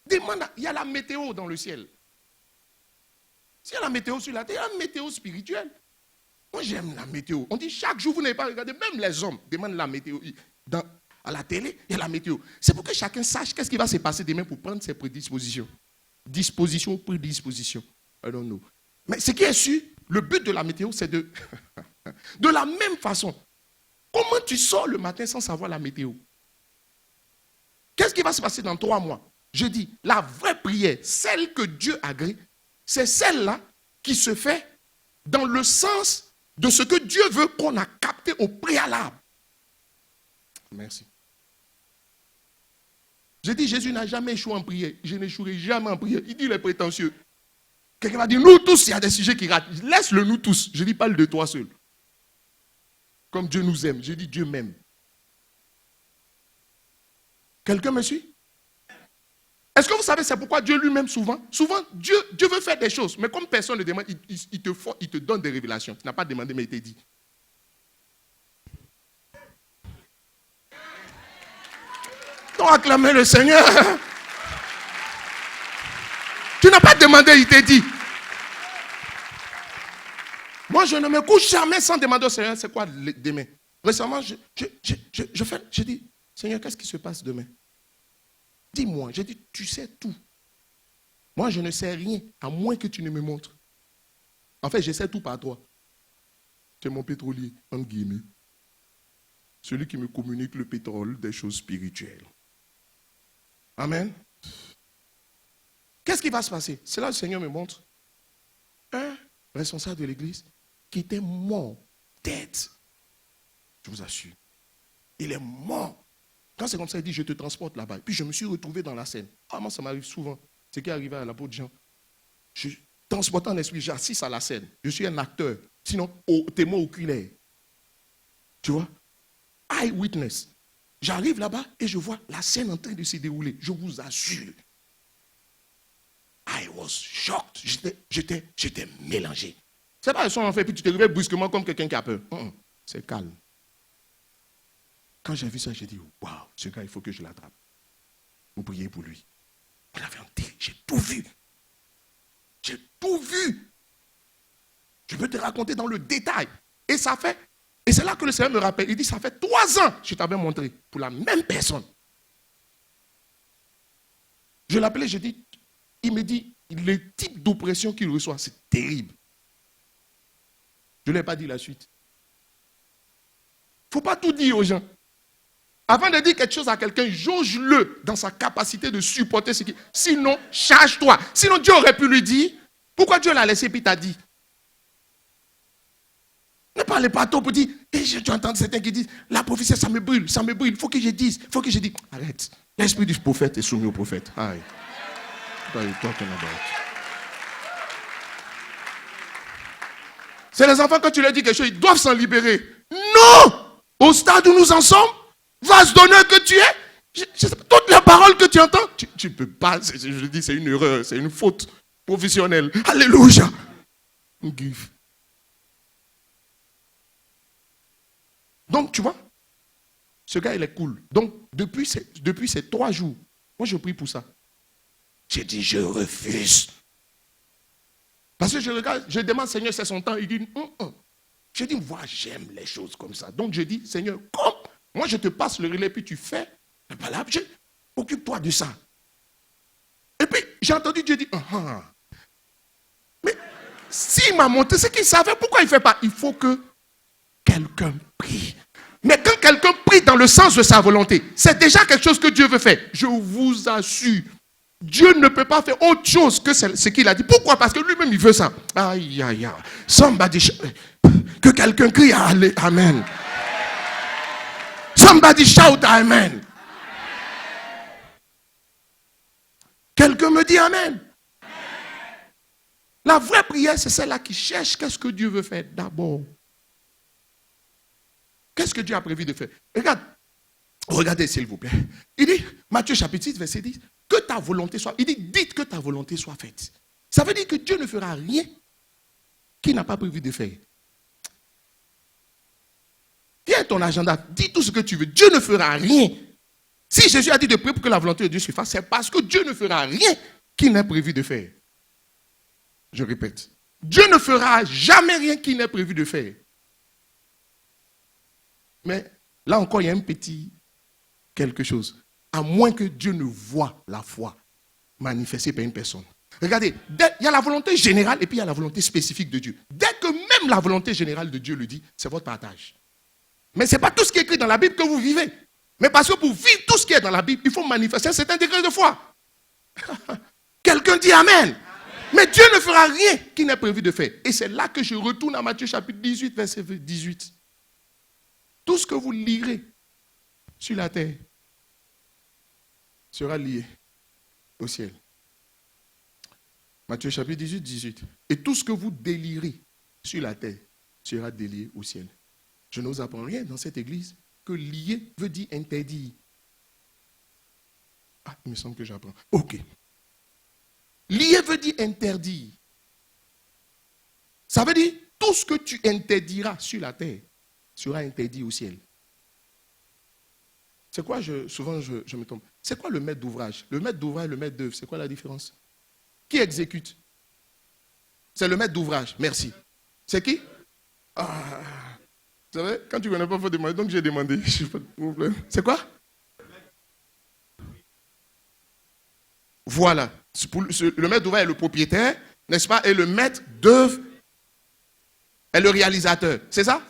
Demande, il y a la météo dans le ciel. S'il y a la météo sur la terre, il y a la météo spirituelle. Moi, j'aime la météo. On dit chaque jour, vous n'avez pas regardé, même les hommes demandent la météo. À la télé, il y a la météo. C'est pour que chacun sache qu'est-ce qui va se passer demain pour prendre ses prédispositions. Disposition ou prédisposition. I don't know. Mais ce qui est sûr, le but de la météo, c'est de la même façon Comment tu sors le matin sans savoir la météo? Qu'est-ce qui va se passer dans 3 mois? Je dis, la vraie prière, celle que Dieu agrée, c'est celle-là qui se fait dans le sens de ce que Dieu veut qu'on a capté au préalable. Merci. Je dis, Jésus n'a jamais échoué en prière. Je n'échouerai jamais en prière. Il dit les prétentieux. Quelqu'un va dire, nous tous, il y a des sujets qui ratent. Laisse-le nous tous. Je dis, parle de toi seul. Comme Dieu nous aime. Je dis, Dieu m'aime. Quelqu'un me suit? Est-ce que vous savez, c'est pourquoi Dieu lui-même souvent, Dieu veut faire des choses, mais comme personne ne demande, il te donne des révélations. Tu n'as pas demandé, mais il t'a dit. Donc acclamez le Seigneur. Tu n'as pas demandé, il t'a dit. Moi, je ne me couche jamais sans demander au Seigneur, c'est quoi demain? Récemment, je dis, Seigneur, qu'est-ce qui se passe demain? Dis-moi, j'ai dit, tu sais tout. Moi, je ne sais rien, à moins que tu ne me montres. En fait, je sais tout par toi. Tu es mon pétrolier, entre guillemets. Celui qui me communique le pétrole des choses spirituelles. Amen. Qu'est-ce qui va se passer? C'est là que le Seigneur me montre un responsable de l'église qui était mort, tête. Je vous assure. Il est mort. Quand c'est comme ça, il dit, je te transporte là-bas. Puis je me suis retrouvé dans la scène. Ah, moi, ça m'arrive souvent. C'est qui est arrivé à l'apôtre Jean. Je suis transporté en esprit, j'assiste à la scène. Je suis un acteur. Sinon, témoin oculaire. Tu vois? Eyewitness. J'arrive là-bas et je vois la scène en train de se dérouler. Je vous assure. I was shocked. J'étais mélangé. C'est pas le son en fait, puis tu te réveilles brusquement comme quelqu'un qui a peur. C'est calme. Quand j'ai vu ça, j'ai dit, waouh, ce gars, il faut que je l'attrape. Vous priez pour lui. On avait un thé, j'ai tout vu. J'ai tout vu. Je peux te raconter dans le détail. Et c'est là que le Seigneur me rappelle. Il dit, ça fait 3 ans que je t'avais montré pour la même personne. Je l'appelais, je dis, il me dit, le type d'oppression qu'il reçoit, c'est terrible. Je ne lui ai pas dit la suite. Il ne faut pas tout dire aux gens. Avant de dire quelque chose à quelqu'un, jauge-le dans sa capacité de supporter ce qui... Sinon, charge-toi. Sinon, Dieu aurait pu lui dire, pourquoi Dieu l'a laissé puis t'a dit? Ne parlez pas trop pour dire, tu entends certains qui disent, la prophétie, ça me brûle, il faut que je dise, Arrête. L'esprit du prophète est soumis au prophète. Aïe. What are you talking about? C'est les enfants, quand tu leur dis quelque chose, ils doivent s'en libérer. Non! Au stade où nous en sommes, va se donner que tu es. Toutes les paroles que tu entends, tu ne peux pas. Je dis, c'est une erreur, c'est une faute professionnelle. Alléluia. Give. Donc, tu vois, ce gars, il est cool. Donc, depuis ces 3 jours, moi, je prie pour ça. J'ai dit, je refuse. Parce que je regarde, je demande, Seigneur, c'est son temps. Il dit, Je dis, moi, j'aime les choses comme ça. Donc, je dis, Seigneur, comme moi, je te passe le relais, puis tu fais la parole, occupe-toi de ça. Et puis, j'ai entendu Dieu dire, mais s'il m'a montré ce qu'il savait, pourquoi il ne fait pas? Il faut que quelqu'un prie. Mais quand quelqu'un prie dans le sens de sa volonté, c'est déjà quelque chose que Dieu veut faire. Je vous assure, Dieu ne peut pas faire autre chose que ce qu'il a dit. Pourquoi? Parce que lui-même, il veut ça. Aïe, aïe, aïe. Somebody, que quelqu'un crie Amen. Somebody shout Amen. Quelqu'un me dit Amen. La vraie prière, c'est celle-là qui cherche qu'est-ce que Dieu veut faire d'abord. Qu'est-ce que Dieu a prévu de faire? Regardez s'il vous plaît. Il dit, Matthieu chapitre 6, verset 10, que ta volonté soit... Il dit, dites que ta volonté soit faite. Ça veut dire que Dieu ne fera rien qu'il n'a pas prévu de faire. Viens ton agenda, dis tout ce que tu veux. Dieu ne fera rien. Si Jésus a dit de prier pour que la volonté de Dieu se fasse, c'est parce que Dieu ne fera rien qu'il n'ait prévu de faire. Je répète. Dieu ne fera jamais rien qu'il n'ait prévu de faire. Mais là encore, il y a un petit quelque chose. À moins que Dieu ne voie la foi manifestée par une personne. Regardez, il y a la volonté générale et puis il y a la volonté spécifique de Dieu. Dès que même la volonté générale de Dieu le dit, c'est votre partage. Mais ce n'est pas tout ce qui est écrit dans la Bible que vous vivez. Mais parce que pour vivre tout ce qui est dans la Bible, il faut manifester un certain degré de foi. Quelqu'un dit Amen. Mais Dieu ne fera rien qu'il n'ait prévu de faire. Et c'est là que je retourne à Matthieu chapitre 18, verset 18. Tout ce que vous lirez sur la terre sera lié au ciel. Matthieu chapitre 18, 18. Et tout ce que vous délirez sur la terre sera délié au ciel. Je n'ose apprendre rien dans cette église que lier veut dire interdit. Ah, il me semble que j'apprends. Ok. Lier veut dire interdit. Ça veut dire tout ce que tu interdiras sur la terre sera interdit au ciel. C'est quoi, souvent je me trompe. C'est quoi le maître d'ouvrage? Le maître d'ouvrage et le maître d'œuvre, c'est quoi la différence? Qui exécute? C'est le maître d'ouvrage. Merci. C'est qui? Ah, vous savez, quand tu ne connais pas, il faut demander. Donc j'ai demandé. C'est quoi? Voilà. Le maître d'ouvrage est le propriétaire, n'est-ce pas? Et le maître d'œuvre est le réalisateur. C'est ça?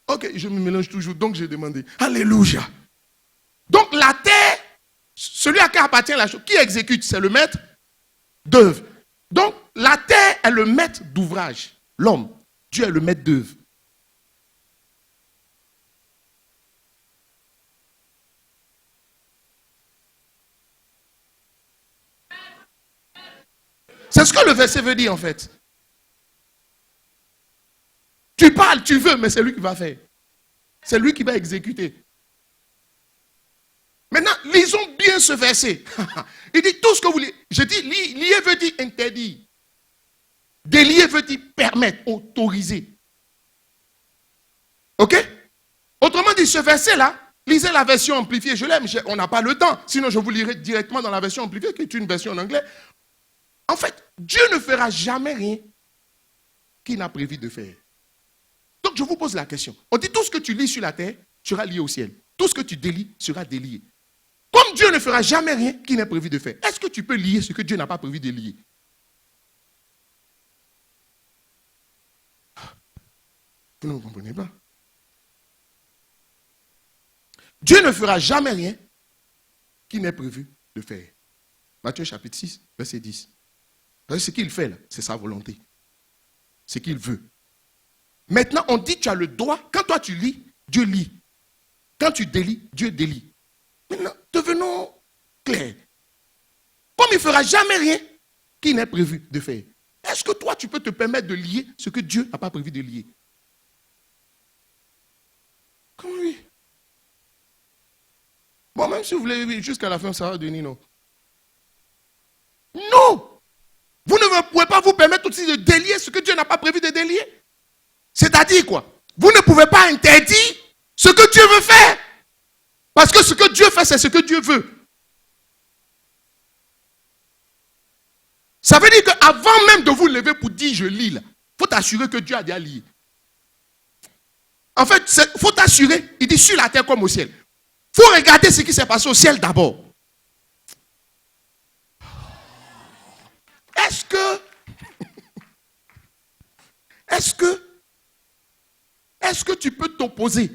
Ok, je me mélange toujours. Donc j'ai demandé. Alléluia. Donc la terre, celui à qui appartient la chose, qui exécute? C'est le maître d'œuvre. Donc la terre est le maître d'ouvrage. L'homme, Dieu est le maître d'œuvre. C'est ce que le verset veut dire en fait. Tu parles, tu veux, mais c'est lui qui va faire. C'est lui qui va exécuter. Maintenant, lisons bien ce verset. Il dit tout ce que vous voulez. Je dis, lier veut dire interdire. Délier veut dire permettre, autoriser. Ok? Autrement dit, ce verset-là, lisez la version amplifiée. Je l'aime, on n'a pas le temps. Sinon, je vous lirai directement dans la version amplifiée, qui est une version en anglais. En fait, Dieu ne fera jamais rien qu'il n'a prévu de faire. Donc, je vous pose la question. On dit tout ce que tu lis sur la terre sera lié au ciel. Tout ce que tu délies sera délié. Comme Dieu ne fera jamais rien qu'il n'ait prévu de faire, est-ce que tu peux lier ce que Dieu n'a pas prévu de lier? Vous ne comprenez pas. Dieu ne fera jamais rien qu'il n'ait prévu de faire. Matthieu chapitre 6, verset 10. Ce qu'il fait là, c'est sa volonté. Ce qu'il veut. Maintenant, on dit que tu as le droit. Quand toi tu lis, Dieu lit. Quand tu délies, Dieu délie. Maintenant, devenons clairs. Comme il ne fera jamais rien qu'il n'ait prévu de faire, est-ce que toi tu peux te permettre de lier ce que Dieu n'a pas prévu de lier? Comment oui? Bon, même si vous voulez jusqu'à la fin, ça va donner non. Non! Vous ne pouvez pas vous permettre aussi de délier ce que Dieu n'a pas prévu de délier. C'est-à-dire quoi? Vous ne pouvez pas interdire ce que Dieu veut faire. Parce que ce que Dieu fait, c'est ce que Dieu veut. Ça veut dire qu'avant même de vous lever pour dire je lis là, il faut t'assurer que Dieu a déjà lié. En fait, il faut t'assurer, il dit sur la terre comme au ciel. Il faut regarder ce qui s'est passé au ciel d'abord. Est-ce que tu peux t'opposer?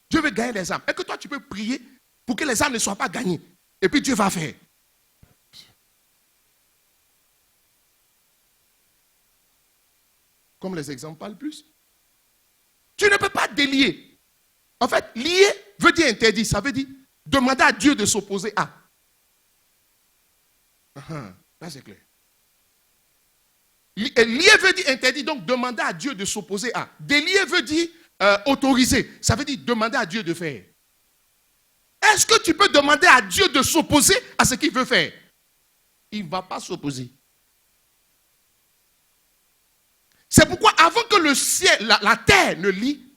Dieu veut gagner les âmes. Est-ce que toi tu peux prier pour que les âmes ne soient pas gagnées? Et puis Dieu va faire. Comme les exemples parlent plus. Tu ne peux pas délier. En fait, lier veut dire interdit. Ça veut dire demander à Dieu de s'opposer à. Là c'est clair. Lier veut dire interdit, donc demander à Dieu de s'opposer à. Délier veut dire autoriser. Ça veut dire demander à Dieu de faire. Est-ce que tu peux demander à Dieu de s'opposer à ce qu'il veut faire? Il ne va pas s'opposer. C'est pourquoi avant que le ciel, la terre ne lie,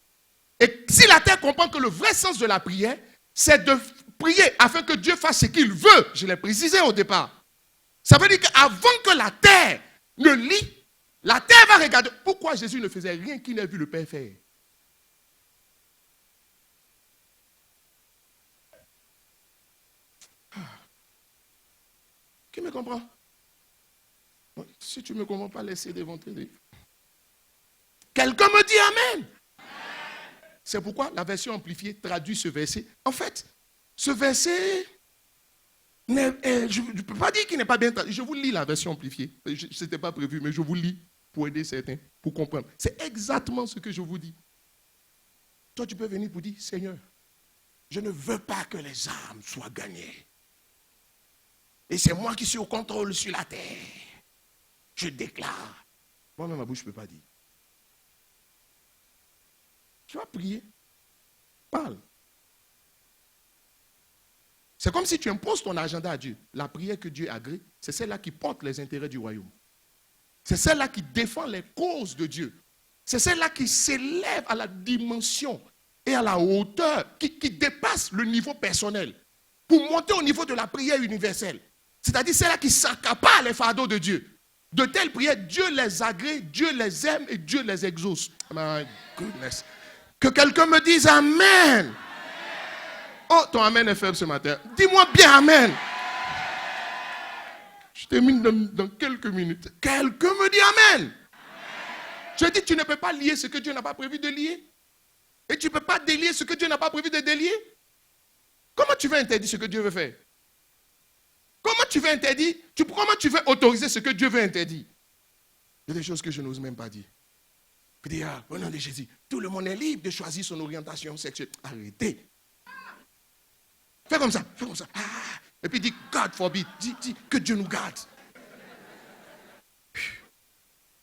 et si la terre comprend que le vrai sens de la prière, c'est de prier afin que Dieu fasse ce qu'il veut. Je l'ai précisé au départ. Ça veut dire qu'avant que la terre ne lie, la terre va regarder. Pourquoi Jésus ne faisait rien qu'il n'ait vu le Père faire? Qui me comprend? Si tu ne me comprends pas, laissez démontrer. Quelqu'un me dit Amen. C'est pourquoi la version amplifiée traduit ce verset. En fait, ce verset, je ne peux pas dire qu'il n'est pas bien traduit. Je vous lis la version amplifiée. Ce n'était pas prévu, mais je vous lis pour aider certains, pour comprendre. C'est exactement ce que je vous dis. Toi, tu peux venir pour dire, Seigneur, je ne veux pas que les âmes soient gagnées. Et c'est moi qui suis au contrôle sur la terre. Je déclare. Moi-même, ma bouche ne peut pas dire. Tu vas prier. Parle. C'est comme si tu imposes ton agenda à Dieu. La prière que Dieu agrée, c'est celle-là qui porte les intérêts du royaume. C'est celle-là qui défend les causes de Dieu. C'est celle-là qui s'élève à la dimension et à la hauteur, qui dépasse le niveau personnel pour monter au niveau de la prière universelle. C'est-à-dire celle-là qui s'accapare les fardeaux de Dieu. De telles prières, Dieu les agrée, Dieu les aime et Dieu les exauce. My goodness. Que quelqu'un me dise Amen. Oh, ton Amen est faible ce matin. Dis-moi bien Amen. Je termine dans quelques minutes. Quelqu'un me dit Amen. Je dis, tu ne peux pas lier ce que Dieu n'a pas prévu de lier. Et tu ne peux pas délier ce que Dieu n'a pas prévu de délier. Comment tu veux interdire ce que Dieu veut faire? Comment tu veux interdire? Comment tu veux autoriser ce que Dieu veut interdire? Il y a des choses que je n'ose même pas dire. Je dis, au nom de Jésus, tout le monde est libre de choisir son orientation sexuelle. Arrêtez. Fais comme ça, fais comme ça. Et puis dis, God forbid, dis que Dieu nous garde.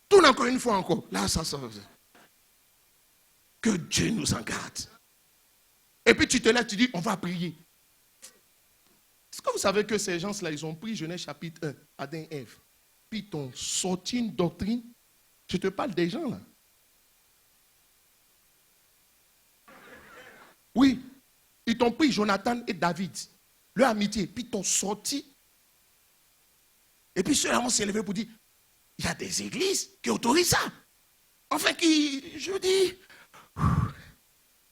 Tourne encore une fois encore. Là, ça sort. Que Dieu nous en garde. Et puis tu te lèves, tu dis, on va prier. Est-ce que vous savez que ces gens-là, ils ont pris Genèse chapitre 1, Adam et Ève, puis ils t'ont sorti une doctrine. Je te parle des gens là. Oui, ils t'ont pris Jonathan et David, leur amitié, puis ils t'ont sorti. Et puis ceux-là vont s'élever pour dire, il y a des églises qui autorisent ça. Enfin, je dis,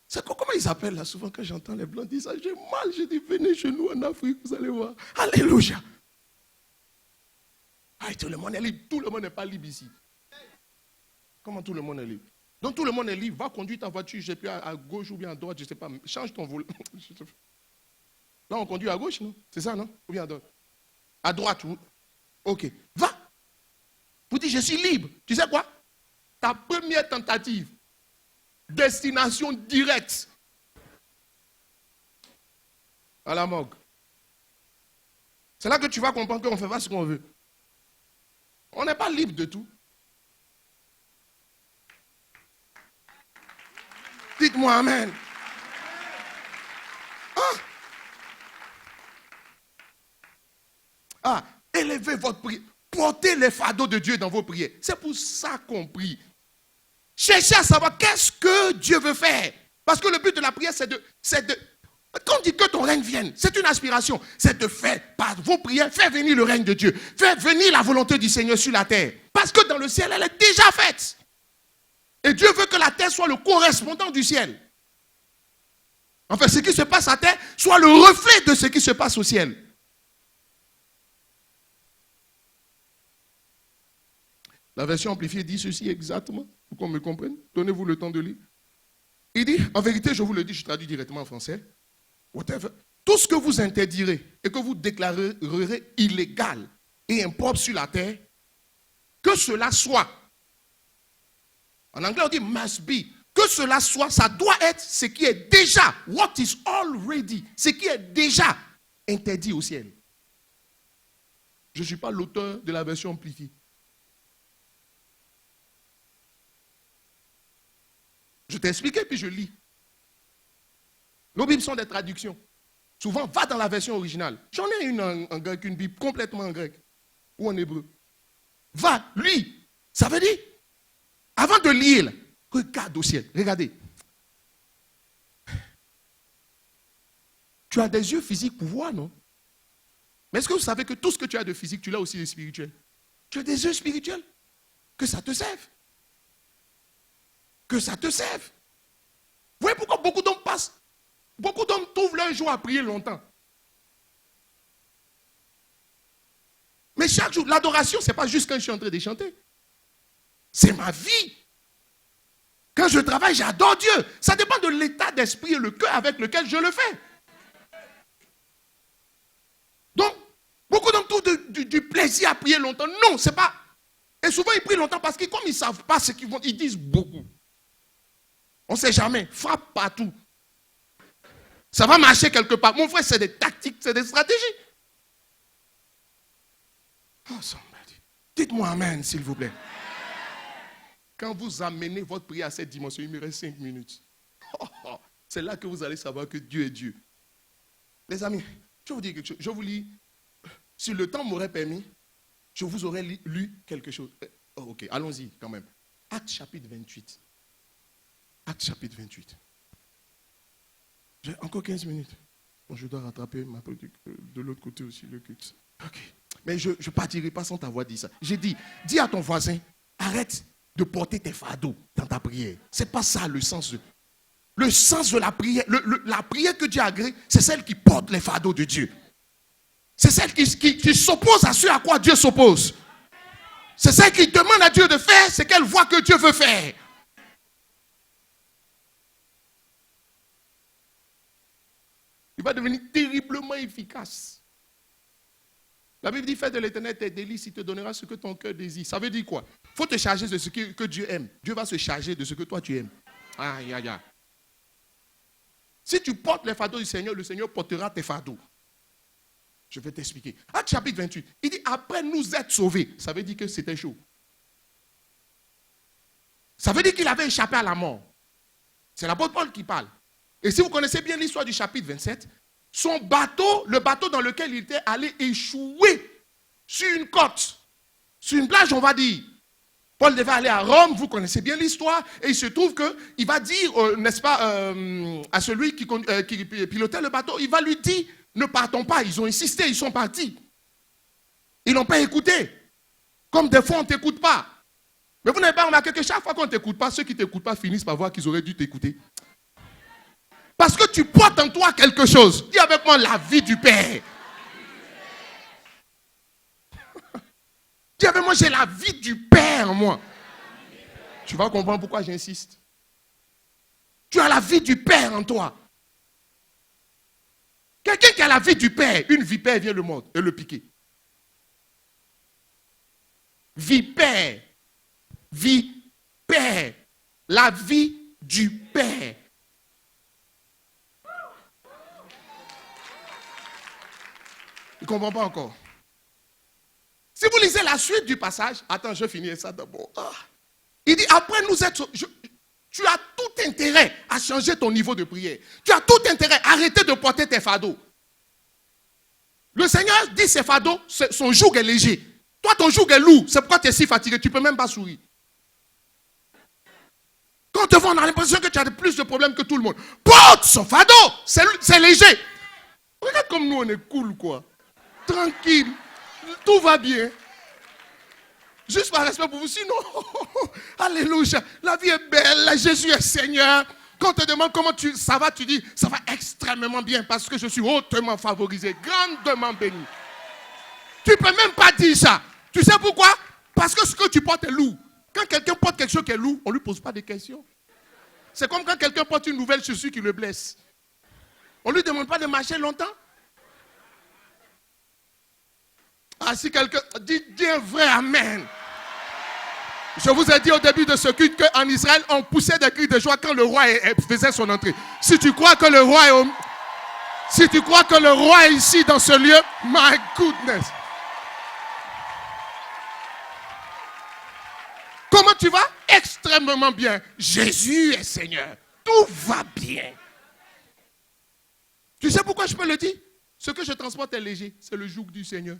c'est comment ils appellent là? Souvent quand j'entends les blancs dire ça, j'ai mal. Je dis, venez chez nous en Afrique, vous allez voir. Alléluia. Tout le monde est libre. Tout le monde n'est pas libre ici. Comment tout le monde est libre? Donc tout le monde est libre. Va conduire ta voiture, je sais plus, à gauche ou bien à droite, je ne sais pas. Change ton volant. Là, on conduit à gauche, non? C'est ça, non? Ou bien à droite? À droite, oui. Ok. Va. Vous dites, je suis libre. Tu sais quoi? Ta première tentative, destination directe à la morgue. C'est là que tu vas comprendre qu'on ne fait pas ce qu'on veut. On n'est pas libre de tout. Dites-moi Amen. Élevez votre prière. Portez les fardeaux de Dieu dans vos prières. C'est pour ça qu'on prie. Cherchez à savoir qu'est-ce que Dieu veut faire. Parce que le but de la prière, c'est de quand on dit que ton règne vienne, c'est une aspiration. C'est de faire, par vos prières, faire venir le règne de Dieu. Faire venir la volonté du Seigneur sur la terre. Parce que dans le ciel, elle est déjà faite. Et Dieu veut que la terre soit le correspondant du ciel. Enfin, ce qui se passe à terre soit le reflet de ce qui se passe au ciel. La version amplifiée dit ceci exactement, pour qu'on me comprenne. Donnez-vous le temps de lire. Il dit, en vérité, je vous le dis, je traduis directement en français. Whatever. Tout ce que vous interdirez et que vous déclarerez illégal et impropre sur la terre, que cela soit. En anglais, on dit must be. Que cela soit, ça doit être ce qui est déjà, what is already, ce qui est déjà interdit au ciel. Je ne suis pas l'auteur de la version amplifiée. Je t'ai expliqué, puis je lis. Nos Bibles sont des traductions. Souvent, va dans la version originale. J'en ai une en grec, une Bible complètement en grec ou en hébreu. Va, lis. Ça veut dire, avant de lire, regarde au ciel. Regardez. Tu as des yeux physiques pour voir, non? Mais est-ce que vous savez que tout ce que tu as de physique, tu l'as aussi de spirituel? Tu as des yeux spirituels. Que ça te serve. Que ça te serve. Vous voyez pourquoi beaucoup d'hommes passent? Beaucoup d'hommes trouvent leur joie à prier longtemps. Mais chaque jour, l'adoration, ce n'est pas juste quand je suis en train de chanter. C'est ma vie. Quand je travaille, j'adore Dieu. Ça dépend de l'état d'esprit et le cœur avec lequel je le fais. Donc, beaucoup d'entre eux du plaisir à prier longtemps. Non, c'est pas. Et souvent, ils prient longtemps parce que comme ils ne savent pas ce qu'ils vont, ils disent beaucoup. On ne sait jamais. Frappe partout. Ça va marcher quelque part. Mon frère, c'est des tactiques, c'est des stratégies. Oh, somebody. Dites-moi amen, s'il vous plaît. Quand vous amenez votre prière à cette dimension, il me reste 5 minutes. Oh, oh, c'est là que vous allez savoir que Dieu est Dieu. Les amis, je vais vous dire quelque chose. Je vous lis. Si le temps m'aurait permis, je vous aurais lu quelque chose. Oh, ok, allons-y quand même. Acte chapitre 28. Acte chapitre 28. J'ai encore 15 minutes. Bon, je dois rattraper ma politique de l'autre côté aussi, le culte. Ok. Mais je ne partirai pas sans t'avoir dit ça. J'ai dit, dis à ton voisin, arrête de porter tes fardeaux dans ta prière. Ce n'est pas ça le sens. Le sens de la prière, la prière que Dieu agrée, c'est celle qui porte les fardeaux de Dieu. C'est celle qui s'oppose à ce à quoi Dieu s'oppose. C'est celle qui demande à Dieu de faire ce qu'elle voit que Dieu veut faire. Il va devenir terriblement efficace. La Bible dit, fais de l'Éternel tes délices, il te donnera ce que ton cœur désire. Ça veut dire quoi? Il faut te charger de ce que Dieu aime. Dieu va se charger de ce que toi tu aimes. Aïe, aïe, aïe. Si tu portes les fardeaux du Seigneur, le Seigneur portera tes fardeaux. Je vais t'expliquer. Acte chapitre 28, il dit, après nous être sauvés. Ça veut dire que c'était chaud. Ça veut dire qu'il avait échappé à la mort. C'est l'apôtre Paul qui parle. Et si vous connaissez bien l'histoire du chapitre 27, son bateau, le bateau dans lequel il était allé échouer sur une côte, sur une plage, on va dire. Paul devait aller à Rome, vous connaissez bien l'histoire, et il se trouve qu'il va dire, n'est-ce pas, à celui qui pilotait le bateau, il va lui dire, ne partons pas. Ils ont insisté, ils sont partis. Ils n'ont pas écouté. Comme des fois, on ne t'écoute pas. Mais vous n'avez pas remarqué que chaque fois qu'on ne t'écoute pas, ceux qui ne t'écoutent pas finissent par voir qu'ils auraient dû t'écouter. Parce que tu portes en toi quelque chose. Dis avec moi la vie du Père. Dis avec moi, j'ai la vie du Père, moi. Tu vas comprendre pourquoi j'insiste. Tu as la vie du Père en toi. Quelqu'un qui a la vie du Père, une vipère vient le mordre et le piquer. Vipère. Vipère. La vie du Père. Il ne comprend pas encore. Si vous lisez la suite du passage, attends, je finis ça d'abord. Il dit, après nous être... Tu as tout intérêt à changer ton niveau de prière. Tu as tout intérêt à arrêter de porter tes fardeaux. Le Seigneur dit ses fardeaux, son joug est léger. Toi, ton joug est lourd. C'est pourquoi tu es si fatigué. Tu ne peux même pas sourire. Quand on te voit, on a l'impression que tu as plus de problèmes que tout le monde. Porte son fardeau. C'est léger. Regarde comme nous, on est cool, quoi. Tranquille. Tout va bien. Juste par respect pour vous. Sinon, alléluia. La vie est belle. Jésus est Seigneur. Quand on te demande comment ça va, tu dis, ça va extrêmement bien parce que je suis hautement favorisé, grandement béni. Tu ne peux même pas dire ça. Tu sais pourquoi? Parce que ce que tu portes est lourd. Quand quelqu'un porte quelque chose qui est lourd, on ne lui pose pas de questions. C'est comme quand quelqu'un porte une nouvelle chaussure qui le blesse. On ne lui demande pas de marcher longtemps. Ah, si quelqu'un dit un vrai amen. Je vous ai dit au début de ce culte qu'en Israël, on poussait des cris de joie quand le roi faisait son entrée. Si tu crois que le roi est si tu crois que le roi est ici dans ce lieu, my goodness. Comment tu vas? Extrêmement bien. Jésus est Seigneur. Tout va bien. Tu sais pourquoi je peux le dire? Ce que je transporte est léger. C'est le joug du Seigneur.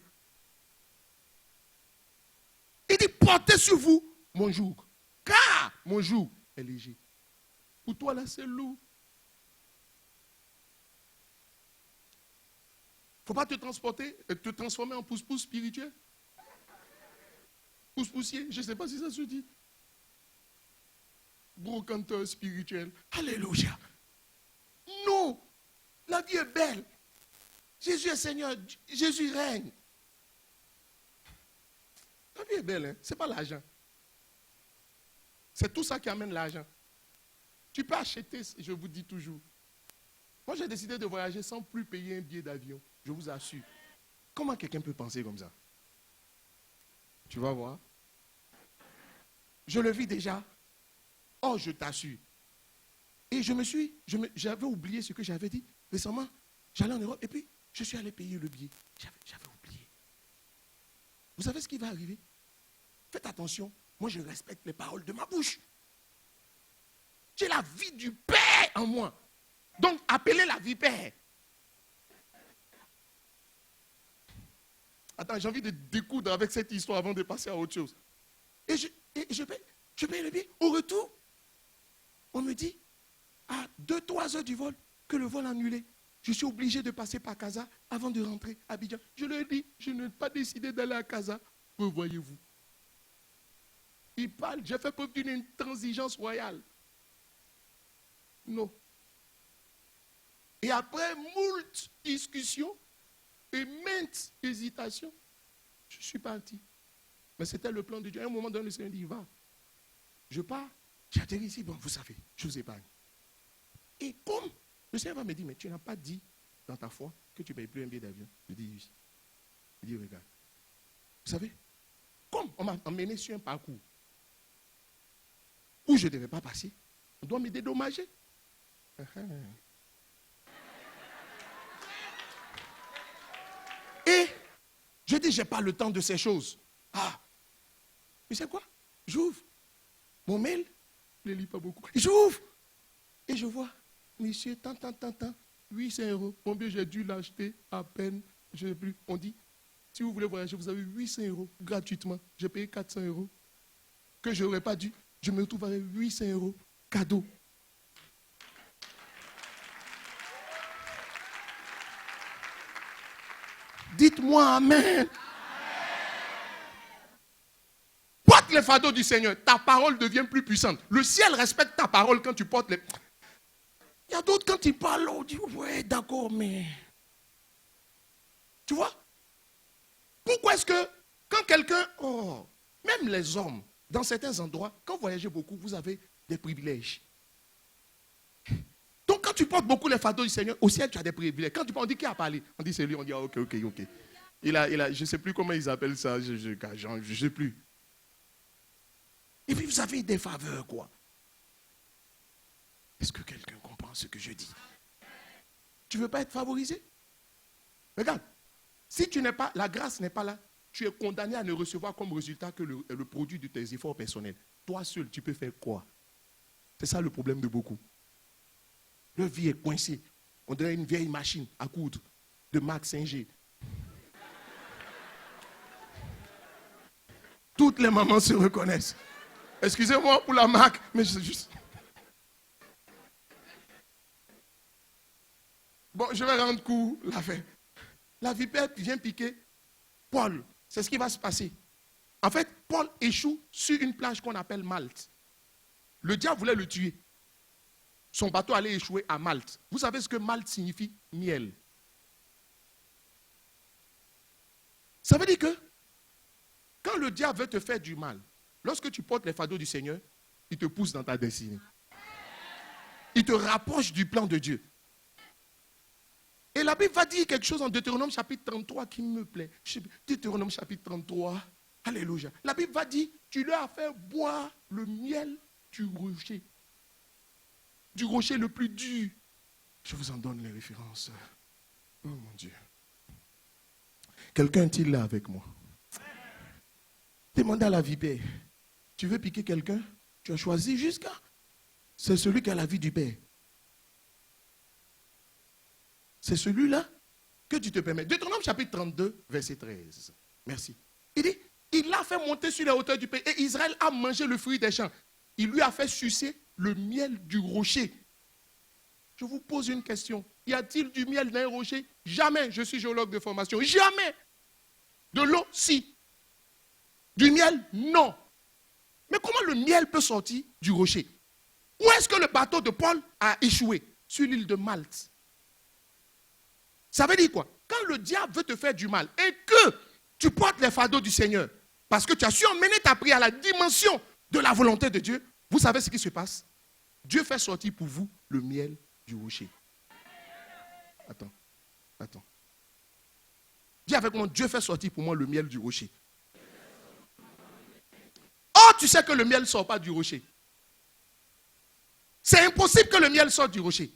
Il dit, portez sur vous mon joug. Car mon joug est léger. Pour toi, là, c'est lourd. Il ne faut pas te transporter et te transformer en pousse-pousse spirituel. Pousse-poussier, je ne sais pas si ça se dit. Brocanteur spirituel. Alléluia. Non. La vie est belle. Jésus est Seigneur. Jésus règne. La vie est belle, hein? Ce n'est pas l'argent. C'est tout ça qui amène l'argent. Tu peux acheter, je vous dis toujours. Moi, j'ai décidé de voyager sans plus payer un billet d'avion. Je vous assure. Comment quelqu'un peut penser comme ça? Tu vas voir. Je le vis déjà. Oh, je t'assure. Et j'avais oublié ce que j'avais dit. Récemment, j'allais en Europe et puis je suis allé payer le billet. J'avais oublié. Vous savez ce qui va arriver? Faites attention. Moi, je respecte les paroles de ma bouche. J'ai la vie du Père en moi. Donc, appelez la vipère. Attends, j'ai envie de découdre avec cette histoire avant de passer à autre chose. Et je paye le billet. Au retour, on me dit, à 2-3 heures du vol, que le vol est annulé. Je suis obligé de passer par Casa avant de rentrer à Abidjan. Je leur ai dit, je n'ai pas décidé d'aller à Casa. Revoyez-vous. Il parle, j'ai fait preuve d'une intransigeance royale. Non. Et après moult discussions et maintes hésitations, je suis parti. Mais c'était le plan de Dieu. À un moment donné, le Seigneur dit, va. Je pars, j'atterris ici. Bon, vous savez, je vous épargne. Et comme le Seigneur va me dire, mais tu n'as pas dit dans ta foi que tu ne payes plus un billet d'avion. Je dis oui. Il dit, regarde. Vous savez, comme on m'a emmené sur un parcours où je ne devais pas passer, on doit me dédommager. Et je dis, je n'ai pas le temps de ces choses. Ah, mais c'est quoi? J'ouvre mon mail, je ne lis pas beaucoup. J'ouvre et je vois, monsieur, tant, 800 €. Combien j'ai dû l'acheter à peine, je ne sais plus. On dit, si vous voulez voyager, vous avez 800 € gratuitement. J'ai payé 400 € que je n'aurais pas dû. Je me retrouve avec 800 € cadeau. Dites-moi Amen. Porte les fardeaux du Seigneur. Ta parole devient plus puissante. Le ciel respecte ta parole quand tu portes les... Il y a d'autres, quand ils parlent, on dit, ouais, d'accord, mais... Tu vois? Pourquoi est-ce que, quand quelqu'un... Oh, même les hommes, dans certains endroits, quand vous voyagez beaucoup, vous avez des privilèges. Donc, quand tu portes beaucoup les fardeaux du Seigneur, au ciel, tu as des privilèges. Quand tu parles, on dit qui a parlé? On dit c'est lui, on dit, ah, ok. Il a, je ne sais plus comment ils appellent ça, je ne sais plus. Et puis, vous avez des faveurs, quoi. Est-ce que quelqu'un comprend ce que je dis? Tu ne veux pas être favorisé? Regarde, si tu n'es pas, la grâce n'est pas là, tu es condamné à ne recevoir comme résultat que le produit de tes efforts personnels. Toi seul, tu peux faire quoi? C'est ça le problème de beaucoup. Leur vie est coincée. On dirait une vieille machine à coudre de Marc Singer. Toutes les mamans se reconnaissent. Excusez-moi pour la marque, mais je sais juste... Bon, je vais rendre court l'affaire. La vipère vient piquer Paul. C'est ce qui va se passer. En fait, Paul échoue sur une plage qu'on appelle Malte. Le diable voulait le tuer. Son bateau allait échouer à Malte. Vous savez ce que Malte signifie? Miel. Ça veut dire que quand le diable veut te faire du mal, lorsque tu portes les fardeaux du Seigneur, il te pousse dans ta destinée. Il te rapproche du plan de Dieu. Et la Bible va dire quelque chose en Deutéronome chapitre 33 qui me plaît. Deutéronome chapitre 33. Alléluia. La Bible va dire, tu leur as fait boire le miel du rocher. Du rocher le plus dur. Je vous en donne les références. Oh mon Dieu. Quelqu'un est-il là avec moi? Demandez à la vipère. Tu veux piquer quelqu'un? Tu as choisi jusqu'à. C'est celui qui a la vie du Père. C'est celui-là que tu te permets. Deutéronome chapitre 32, verset 13. Merci. Il dit, il l'a fait monter sur les hauteurs du pays et Israël a mangé le fruit des champs. Il lui a fait sucer le miel du rocher. Je vous pose une question. Y a-t-il du miel dans un rocher? Jamais. Je suis géologue de formation. Jamais. De l'eau, si. Du miel, non. Mais comment le miel peut sortir du rocher? Où est-ce que le bateau de Paul a échoué? Sur l'île de Malte. Ça veut dire quoi? Quand le diable veut te faire du mal et que tu portes les fardeaux du Seigneur, parce que tu as su emmener ta prière à la dimension de la volonté de Dieu, vous savez ce qui se passe? Dieu fait sortir pour vous le miel du rocher. Attends. Dis avec moi, Dieu fait sortir pour moi le miel du rocher. Oh, tu sais que le miel ne sort pas du rocher. C'est impossible que le miel sorte du rocher.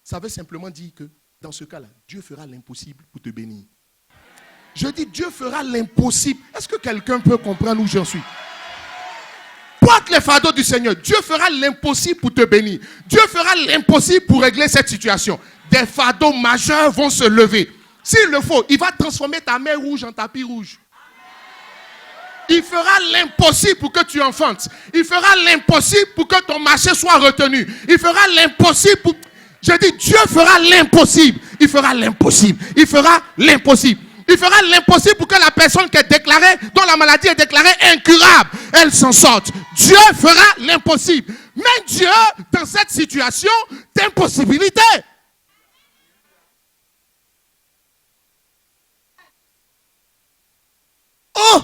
Ça veut simplement dire que dans ce cas-là, Dieu fera l'impossible pour te bénir. Je dis, Dieu fera l'impossible. Est-ce que quelqu'un peut comprendre où j'en suis? Porte les fardeaux du Seigneur. Dieu fera l'impossible pour te bénir. Dieu fera l'impossible pour régler cette situation. Des fardeaux majeurs vont se lever. S'il le faut, il va transformer ta mer rouge en tapis rouge. Il fera l'impossible pour que tu enfantes. Il fera l'impossible pour que ton marché soit retenu. Il fera l'impossible pour... Je dis, Dieu fera l'impossible. Il fera l'impossible. Il fera l'impossible. Il fera l'impossible pour que la personne qui est déclarée, dont la maladie est déclarée incurable, elle s'en sorte. Dieu fera l'impossible. Mais Dieu, dans cette situation d'impossibilité, oh,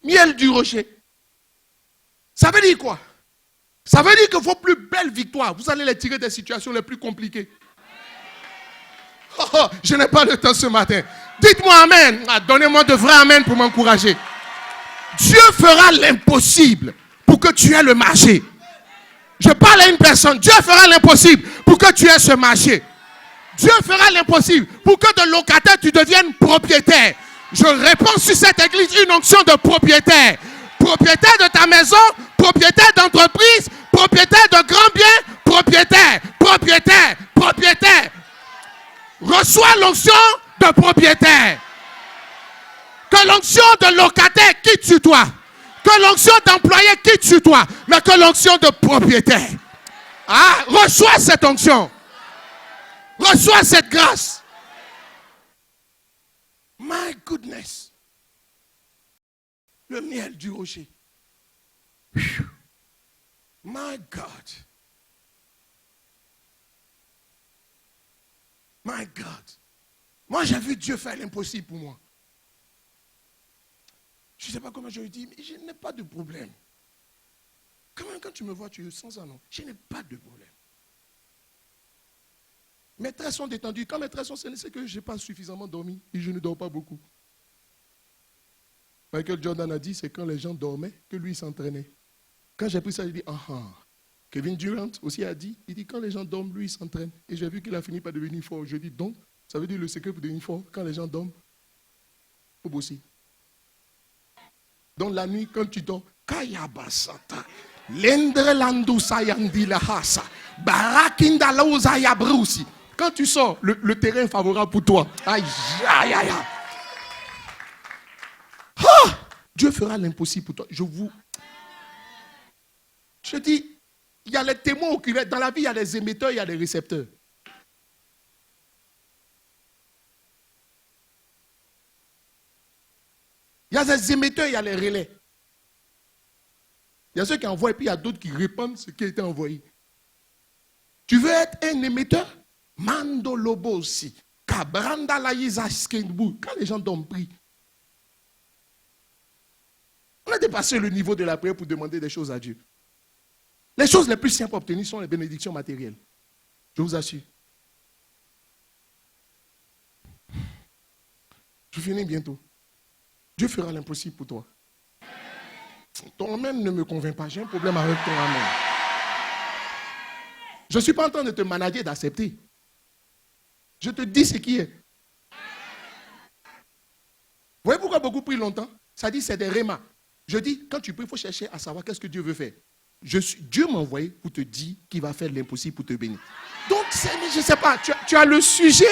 miel du rocher. Ça veut dire quoi? Ça veut dire que vos plus belles victoires, vous allez les tirer des situations les plus compliquées. Oh, je n'ai pas le temps ce matin. Dites-moi amen. Donnez-moi de vrais amen pour m'encourager. Dieu fera l'impossible pour que tu aies le marché. Je parle à une personne. Dieu fera l'impossible pour que tu aies ce marché. Dieu fera l'impossible pour que de locataire tu deviennes propriétaire. Je réponds sur cette église une onction de propriétaire. Propriétaire de ta maison, propriétaire d'entreprise, propriétaire de grands biens, propriétaire. Reçois l'onction de propriétaire. Que l'onction de locataire quitte sur toi. Que l'onction d'employé quitte sur toi. Mais que l'onction de propriétaire. Ah, reçois cette onction. Reçois cette grâce. My goodness. Le miel du rocher. My God. My God. Moi, j'ai vu Dieu faire l'impossible pour moi. Je ne sais pas comment je lui dis, mais je n'ai pas de problème. Quand tu me vois, tu es sans ça, non? Je n'ai pas de problème. Mes traits sont détendus. Quand mes traits sont sains, c'est que je n'ai pas suffisamment dormi et je ne dors pas beaucoup. Michael Jordan a dit, c'est quand les gens dormaient que lui s'entraînait. Quand j'ai pris ça, j'ai dit, Kevin Durant aussi a dit, il dit, quand les gens dorment, lui il s'entraîne. Et j'ai vu qu'il a fini par devenir fort. Je dis, donc, ça veut dire le secret pour devenir fort, quand les gens dorment, il faut bosser. Donc la nuit, quand tu dors, Kayabasata, Lendrelandu Sayandi Lahasa, Barakinda Lauzaya Brousi. Quand tu sors, le terrain est favorable pour toi. Aïe, aïe, aïe. Dieu fera l'impossible pour toi. Je dis, il y a les témoins oculaires. Dans la vie, il y a les émetteurs, il y a les récepteurs. Il y a les émetteurs, il y a les relais. Il y a ceux qui envoient et puis il y a d'autres qui répandent ce qui a été envoyé. Tu veux être un émetteur? Mando lobo aussi. Kabranda la yizaskenbu. Quand les gens t'ont pris. On a dépassé le niveau de la prière pour demander des choses à Dieu. Les choses les plus simples à obtenir sont les bénédictions matérielles. Je vous assure. Je finis bientôt. Dieu fera l'impossible pour toi. Ton amen ne me convainc pas. J'ai un problème avec ton amen. Je ne suis pas en train de te manager d'accepter. Je te dis ce qui est. Vous voyez pourquoi beaucoup prient longtemps? Ça dit c'est des rémas. Je dis, quand tu pries, il faut chercher à savoir qu'est-ce que Dieu veut faire. Dieu m'a envoyé pour te dire qu'il va faire l'impossible pour te bénir. Donc, je ne sais pas, tu as le sujet.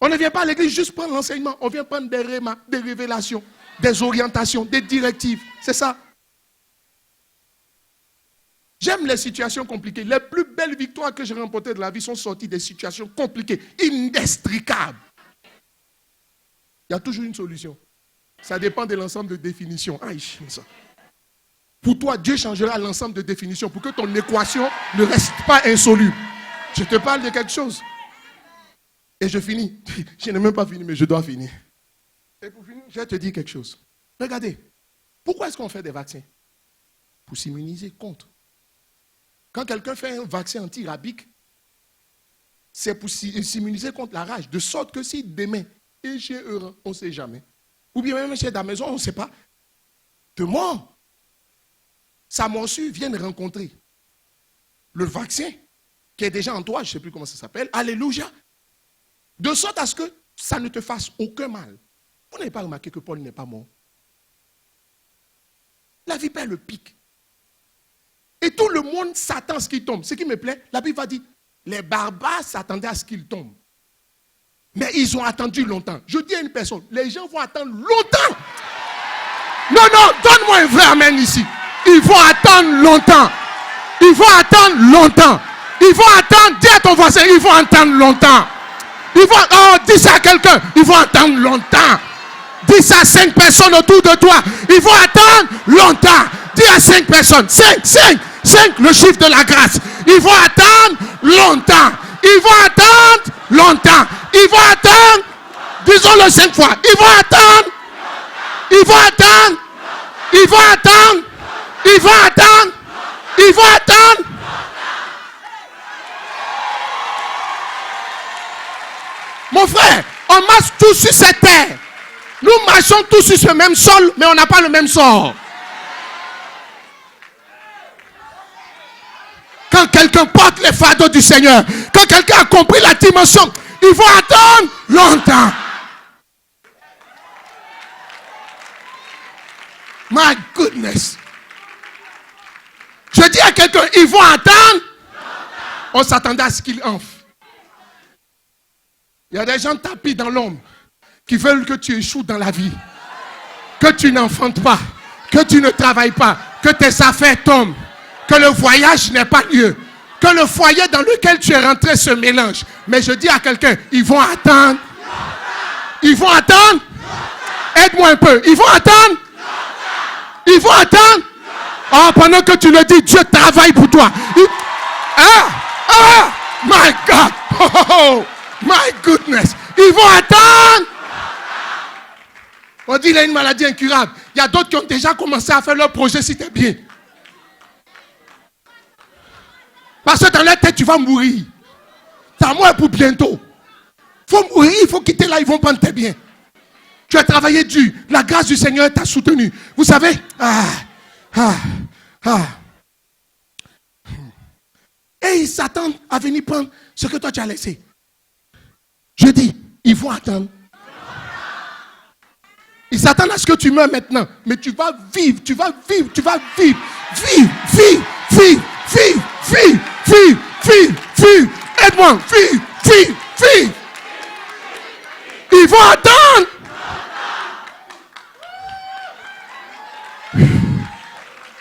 On ne vient pas à l'église juste prendre l'enseignement. On vient prendre des rémas, des révélations, des orientations, des directives. C'est ça. J'aime les situations compliquées. Les plus belles victoires que j'ai remportées de la vie sont sorties des situations compliquées, inextricables. Il y a toujours une solution. Ça dépend de l'ensemble de définitions. Pour toi, Dieu changera l'ensemble de définitions pour que ton équation ne reste pas insoluble. Je te parle de quelque chose. Et je finis. Je n'ai même pas fini, mais je dois finir. Et pour finir, je vais te dire quelque chose. Regardez. Pourquoi est-ce qu'on fait des vaccins? pour s'immuniser contre. Quand quelqu'un fait un vaccin anti-rabique, c'est pour s'immuniser contre la rage. De sorte que si demain, et chez eux, on ne sait jamais, ou bien même chez la maison, on ne sait pas, de mort, sa morsure vient de rencontrer le vaccin qui est déjà en toi, je ne sais plus comment ça s'appelle, alléluia, de sorte à ce que ça ne te fasse aucun mal. Vous n'avez pas remarqué que Paul n'est pas mort. La vie perd le pic. Et tout le monde s'attend à ce qu'il tombe. Ce qui me plaît, la Bible va dire, les barbares s'attendaient à ce qu'il tombe. Mais ils ont attendu longtemps. Je dis à une personne, les gens vont attendre longtemps. Non, non, donne-moi un vrai amen ici. Ils vont attendre longtemps. Ils vont attendre longtemps. Ils vont attendre, dis à ton voisin, ils vont attendre longtemps. Ils vont, oh, dis ça à quelqu'un, ils vont attendre longtemps. Dis ça à 5 personnes autour de toi, ils vont attendre longtemps. Dis à 5 personnes, 5, le chiffre de la grâce. Ils vont attendre longtemps. Ils vont attendre longtemps. Ils vont attendre, disons-le 5 fois, ils vont attendre. Ils vont attendre. Ils vont attendre. Ils vont attendre. Ils vont attendre. Mon frère, on marche tous sur cette terre. Nous marchons tous sur ce même sol, mais on n'a pas le même sort. Quand quelqu'un porte les fardeaux du Seigneur, quand quelqu'un a compris la dimension, il faut attendre longtemps. My goodness. Je dis à quelqu'un, ils vont attendre. On s'attendait à ce qu'ils enflent. Il y a des gens tapis dans l'ombre qui veulent que tu échoues dans la vie. Que tu n'enfantes pas. Que tu ne travailles pas. Que tes affaires tombent. Que le voyage n'ait pas lieu. Que le foyer dans lequel tu es rentré se mélange. Mais je dis à quelqu'un, ils vont attendre. Ils vont attendre. Aide-moi un peu. Ils vont attendre. Ils vont attendre. Oh, pendant que tu le dis, Dieu travaille pour toi. My God. Oh, my goodness. Ils vont attendre. On dit qu'il a une maladie incurable. Il y a d'autres qui ont déjà commencé à faire leur projet si tu es bien. Parce que dans leur tête, tu vas mourir. Ça mort pour bientôt. Il faut mourir, il faut quitter là, ils vont prendre tes biens. Tu as travaillé dur. La grâce du Seigneur t'a soutenu. Vous savez? Et ils s'attendent à venir prendre ce que toi tu as laissé. Je dis, ils vont attendre. Ils s'attendent à ce que tu meurs maintenant. Mais tu vas vivre, tu vas vivre, tu vas vivre. Vive, vive, vive, vive, vive, vive, vive, vive. Aide-moi, vive, vive, vive. Ils vont attendre.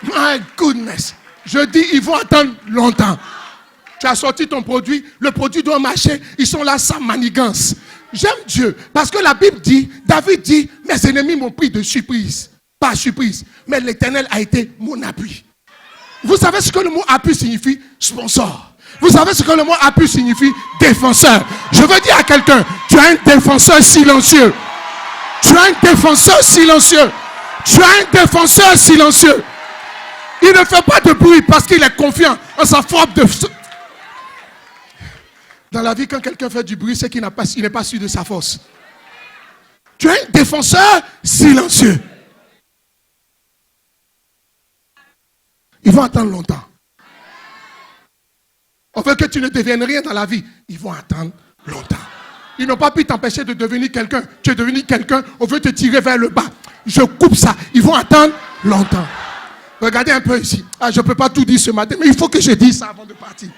My goodness. Je dis, ils vont attendre longtemps. Tu as sorti ton produit, le produit doit marcher, ils sont là sans manigance. J'aime Dieu, parce que la Bible dit, David dit, mes ennemis m'ont pris de surprise. Pas surprise, mais l'Éternel a été mon appui. Vous savez ce que le mot appui signifie? Sponsor. Vous savez ce que le mot appui signifie? Défenseur. Je veux dire à quelqu'un, tu as un défenseur silencieux. Tu as un défenseur silencieux. Tu as un défenseur silencieux. Il ne fait pas de bruit parce qu'il est confiant en sa force de... Dans la vie, quand quelqu'un fait du bruit, c'est qu'il n'est pas sûr de sa force. Tu es un défenseur silencieux. Ils vont attendre longtemps. On veut que tu ne deviennes rien dans la vie. Ils vont attendre longtemps. Ils n'ont pas pu t'empêcher de devenir quelqu'un. Tu es devenu quelqu'un, on veut te tirer vers le bas. Je coupe ça. Ils vont attendre longtemps. Regardez un peu ici. Je ne peux pas tout dire ce matin, mais il faut que je dise ça avant de partir.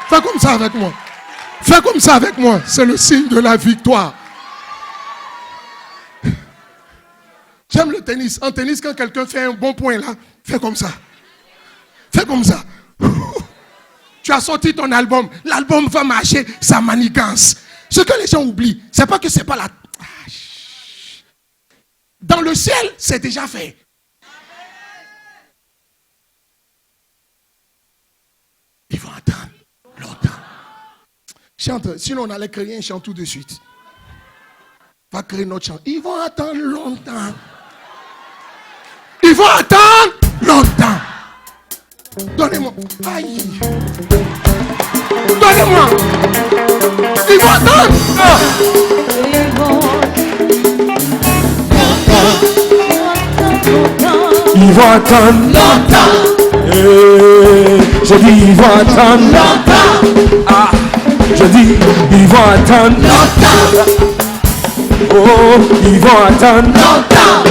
Fais comme ça avec moi. Fais comme ça avec moi. C'est le signe de la victoire. J'aime le tennis. En tennis, quand quelqu'un fait un bon point là, fais comme ça. Fais comme ça. Tu as sorti ton album. L'album va marcher, ça manigance. Ce que les gens oublient, c'est pas que c'est pas la... Dans le ciel, c'est déjà fait. Ils vont attendre longtemps. Chante, sinon on allait créer un chant tout de suite. Va créer notre chant. Ils vont attendre longtemps. Ils vont attendre longtemps. Donnez-moi. Aïe. Donnez-moi. Ils vont attendre. Ils vont attendre longtemps. Je dis ils vont attendre longtemps. Ah, je dis ils vont attendre longtemps. Oh, ils vont attendre longtemps.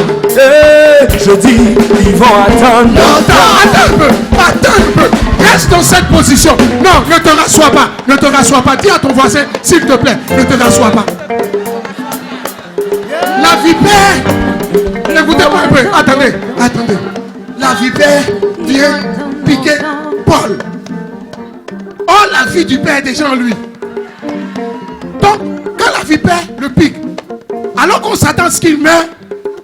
Je dis ils vont attendre longtemps. Attends un peu. Reste dans cette position. Non, ne te rassois pas. Ne te rassois pas. Dis à ton voisin, s'il te plaît, ne te rassois pas. La vipère. Écoutez-moi un peu. Attendez. La vipère vient piquer Paul. Oh, la vie du père est déjà en lui. Donc, quand la vipère le pique, alors qu'on s'attend à ce qu'il meure,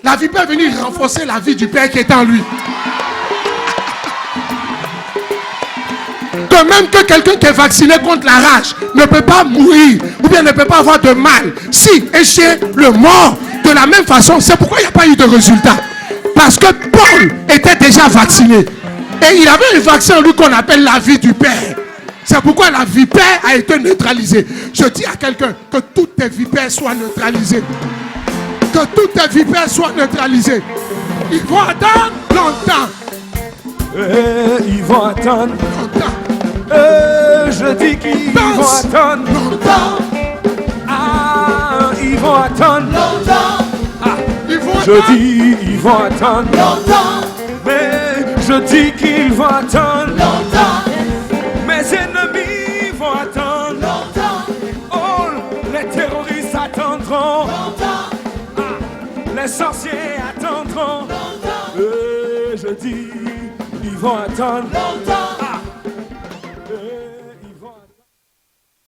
la vipère est venue renforcer la vie du père qui est en lui. De même que quelqu'un qui est vacciné contre la rage ne peut pas mourir ou bien ne peut pas avoir de mal. Si et chez le mort, de la même façon, c'est pourquoi il n'y a pas eu de résultat. Parce que Paul était déjà vacciné. Et il avait un vaccin en lui qu'on appelle la vie du père. C'est pourquoi la vipère a été neutralisée. Je dis à quelqu'un que toutes tes vipères soient neutralisées. Que toutes tes vipères soient neutralisées. Ils vont attendre longtemps. Ils vont attendre Longtemps. Je dis qu'ils vont attendre longtemps. Ah, ils vont attendre longtemps. Ah, Ils vont je attendre dis ils vont attendre longtemps. Mais je dis qu'ils vont attendre Longtemps. Mes ennemis vont attendre Longtemps. Oh, les terroristes attendront Longtemps. Ah, les sorciers attendront Longtemps. Je dis ils vont attendre Longtemps.